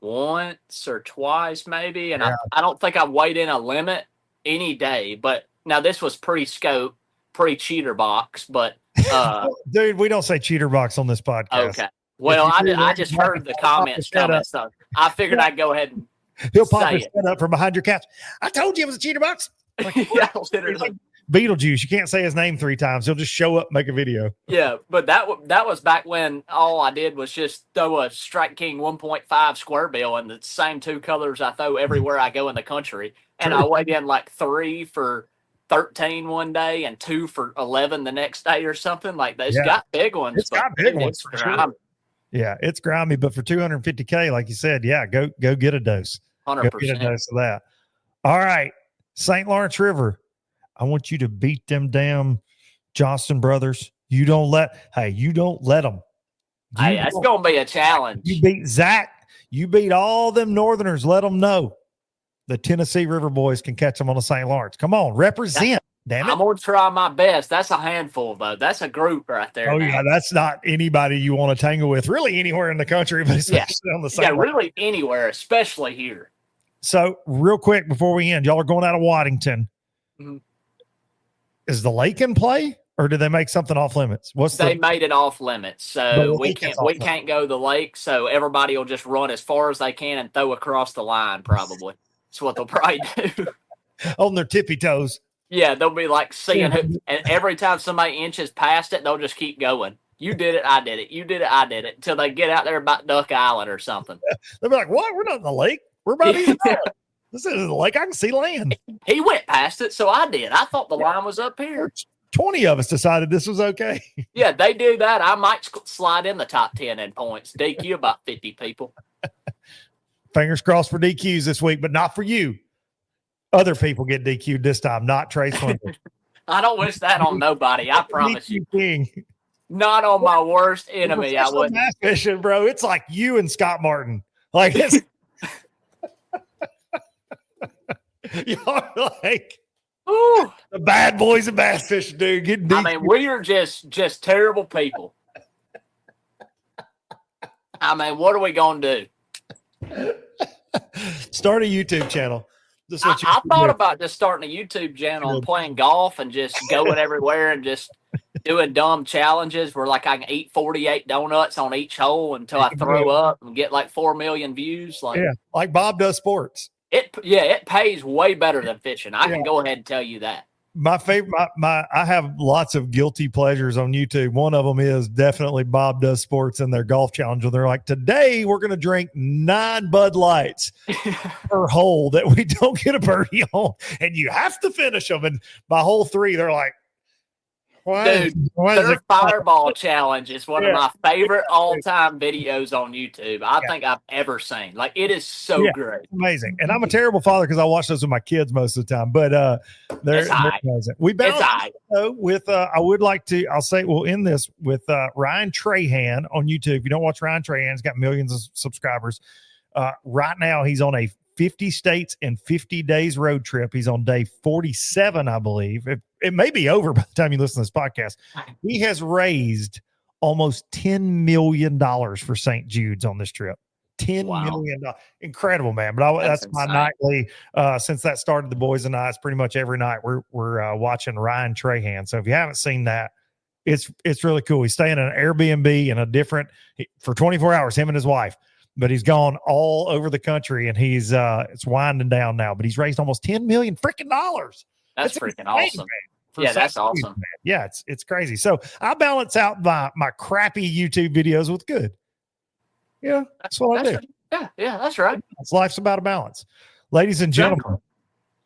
once or twice maybe, and I don't think I weighed in a limit any day. But now this was pre-scope, pre-cheater box. But dude, we don't say cheater box on this podcast. Okay. Well, I just heard the comments coming, so I figured I'd go ahead and he'll pop his head up from behind your couch. I told you it was a cheater box. Like, yeah, literally. Like Beetlejuice. You can't say his name 3 times. He'll just show up, and make a video. Yeah, but that was back when all I did was just throw a Strike King 1.5 square bill in the same 2 colors I throw everywhere I go in the country, and I weighed in like 3 for 13 one day and 2 for 11 the next day or something like that. It's got big ones. It's got big ones for sure. Yeah, it's grimy, but for $250K, like you said, yeah, go get a dose. 100%. Go get a dose of that. All right, St. Lawrence River. I want you to beat them damn Johnston brothers. You don't let them. Hey, that's going to be a challenge. You beat Zach. You beat all them Northerners. Let them know the Tennessee River boys can catch them on the St. Lawrence. Come on, represent. Damn it. I'm going to try my best. That's a handful, though. That's a group right there. Oh, yeah. That's not anybody you want to tangle with, really, anywhere in the country, but especially on the St. Lawrence. Yeah, really anywhere, especially here. So, real quick before we end, y'all are going out of Waddington. Mm-hmm. Is the lake in play, or did they make something off limits? They made it off limits, so we can't go to the lake. So everybody will just run as far as they can and throw across the line. Probably that's what they'll probably do on their tippy toes. Yeah, they'll be like seeing who, and every time somebody inches past it, they'll just keep going. You did it, I did it. You did it, I did it, until they get out there about Duck Island or something. They'll be like, "What? We're not in the lake. We're about East Island. This is the lake. I can see land." He went past it, so I did. I thought the line was up here. 20 of us decided this was okay. Yeah, they do that. I might slide in the top 10 in points. DQ about 50 people. Fingers crossed for DQs this week, but not for you. Other people get DQ'd this time, not Trey Swindle. I don't wish that on nobody. I promise you. King. Not on my worst enemy. I wouldn't. Bass fishing, bro. It's like you and Scott Martin. Like it's. Y'all like the bad boys of bass fishing, dude. I mean, we are just terrible people. I mean, what are we gonna do? Start a YouTube channel. I thought about just starting a YouTube channel and playing golf and just going everywhere and just doing dumb challenges where like I can eat 48 donuts on each hole until I throw up and get like 4 million views. Like, Yeah, like Bob does sports. It pays way better than fishing. I can go ahead and tell you that. My favorite, I have lots of guilty pleasures on YouTube. One of them is definitely Bob Does Sports and their golf challenge. Where they're like, today we're going to drink 9 Bud Lights per hole that we don't get a birdie on, and you have to finish them. And by hole 3, they're like, their fireball challenge is one of my favorite all-time videos on YouTube I think I've ever seen. Like, it is so great. Amazing. And I'm a terrible father because I watch those with my kids most of the time, but they're amazing. We balance with we'll end this with Ryan Trahan on YouTube. If you don't watch Ryan Trahan, he's got millions of subscribers. Right now he's on a 50 states and 50 days road trip. He's on day 47, I believe. It may be over by the time you listen to this podcast. He has raised almost $10 million for St. Jude's on this trip. $10 million. Incredible, man. But that's my nightly, since that started, the boys and I, it's pretty much every night we're watching Ryan Trahan. So if you haven't seen that, it's really cool. He's staying in an Airbnb in a different, for 24 hours, him and his wife. But he's gone all over the country, and he's it's winding down now. But he's raised almost $10 million freaking dollars. That's freaking awesome. That's awesome. Man. Yeah, it's crazy. So I balance out my crappy YouTube videos with good. Yeah, that's what I do. Yeah, that's right. Life's about a balance. Ladies and gentlemen,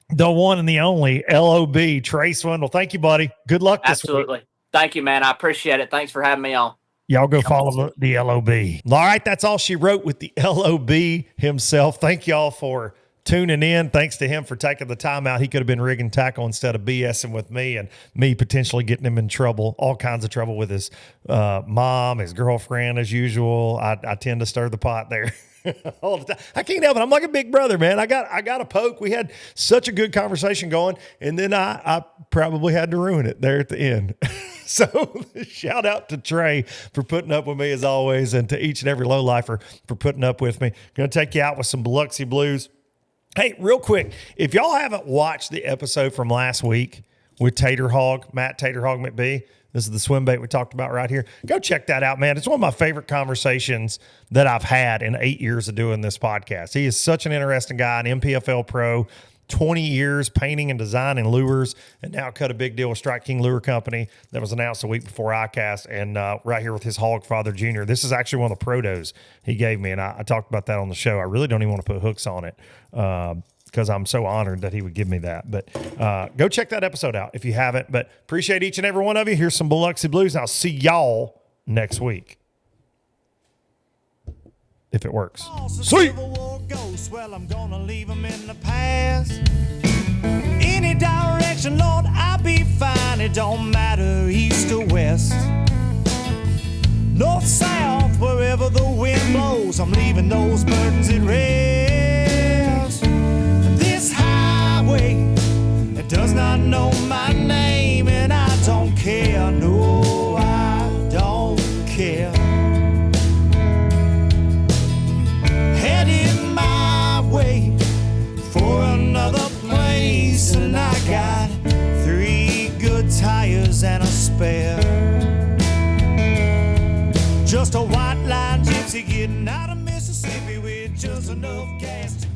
the one and the only LOB, Trey Swindle. Thank you, buddy. Good luck this week. Absolutely. Thank you, man. I appreciate it. Thanks for having me on. Y'all go follow the LOB. All right, that's all she wrote with the LOB himself. Thank y'all for tuning in. Thanks to him for taking the time out. He could have been rigging tackle instead of BSing with me and me potentially getting him in trouble, all kinds of trouble with his mom, his girlfriend, as usual. I tend to stir the pot there. All the time. I can't help it. I'm like a big brother, man. I got a poke. We had such a good conversation going, and then I probably had to ruin it there at the end. So shout out to Trey for putting up with me as always, and to each and every lowlifer for putting up with me. Going to take you out with some Biloxi Blues. Hey, real quick, if y'all haven't watched the episode from last week with Matt Tater Hog McBee, this is the swim bait we talked about right here. Go check that out, man. It's one of my favorite conversations that I've had in 8 years of doing this podcast. He is such an interesting guy, an MPFL pro, 20 years painting and designing lures, and now cut a big deal with Strike King Lure Company that was announced a week before ICAST, and right here with his Hog Father Jr. This is actually one of the protos he gave me, and I talked about that on the show. I really don't even want to put hooks on it because I'm so honored that he would give me that. But go check that episode out if you haven't. But appreciate each and every one of you. Here's some Biloxi Blues, and I'll see y'all next week. If it works. Sweet. Well, I'm gonna leave them in the past. Any direction, Lord, I'll be fine. It don't matter east or west, north, south, wherever the wind blows. I'm leaving those burdens at rest. This highway, it does not know my name, and I don't care. No, I don't care. Heading my way for another place, and I got 3 good tires and a spare. Just a white line gypsy getting out of Mississippi with just enough gas to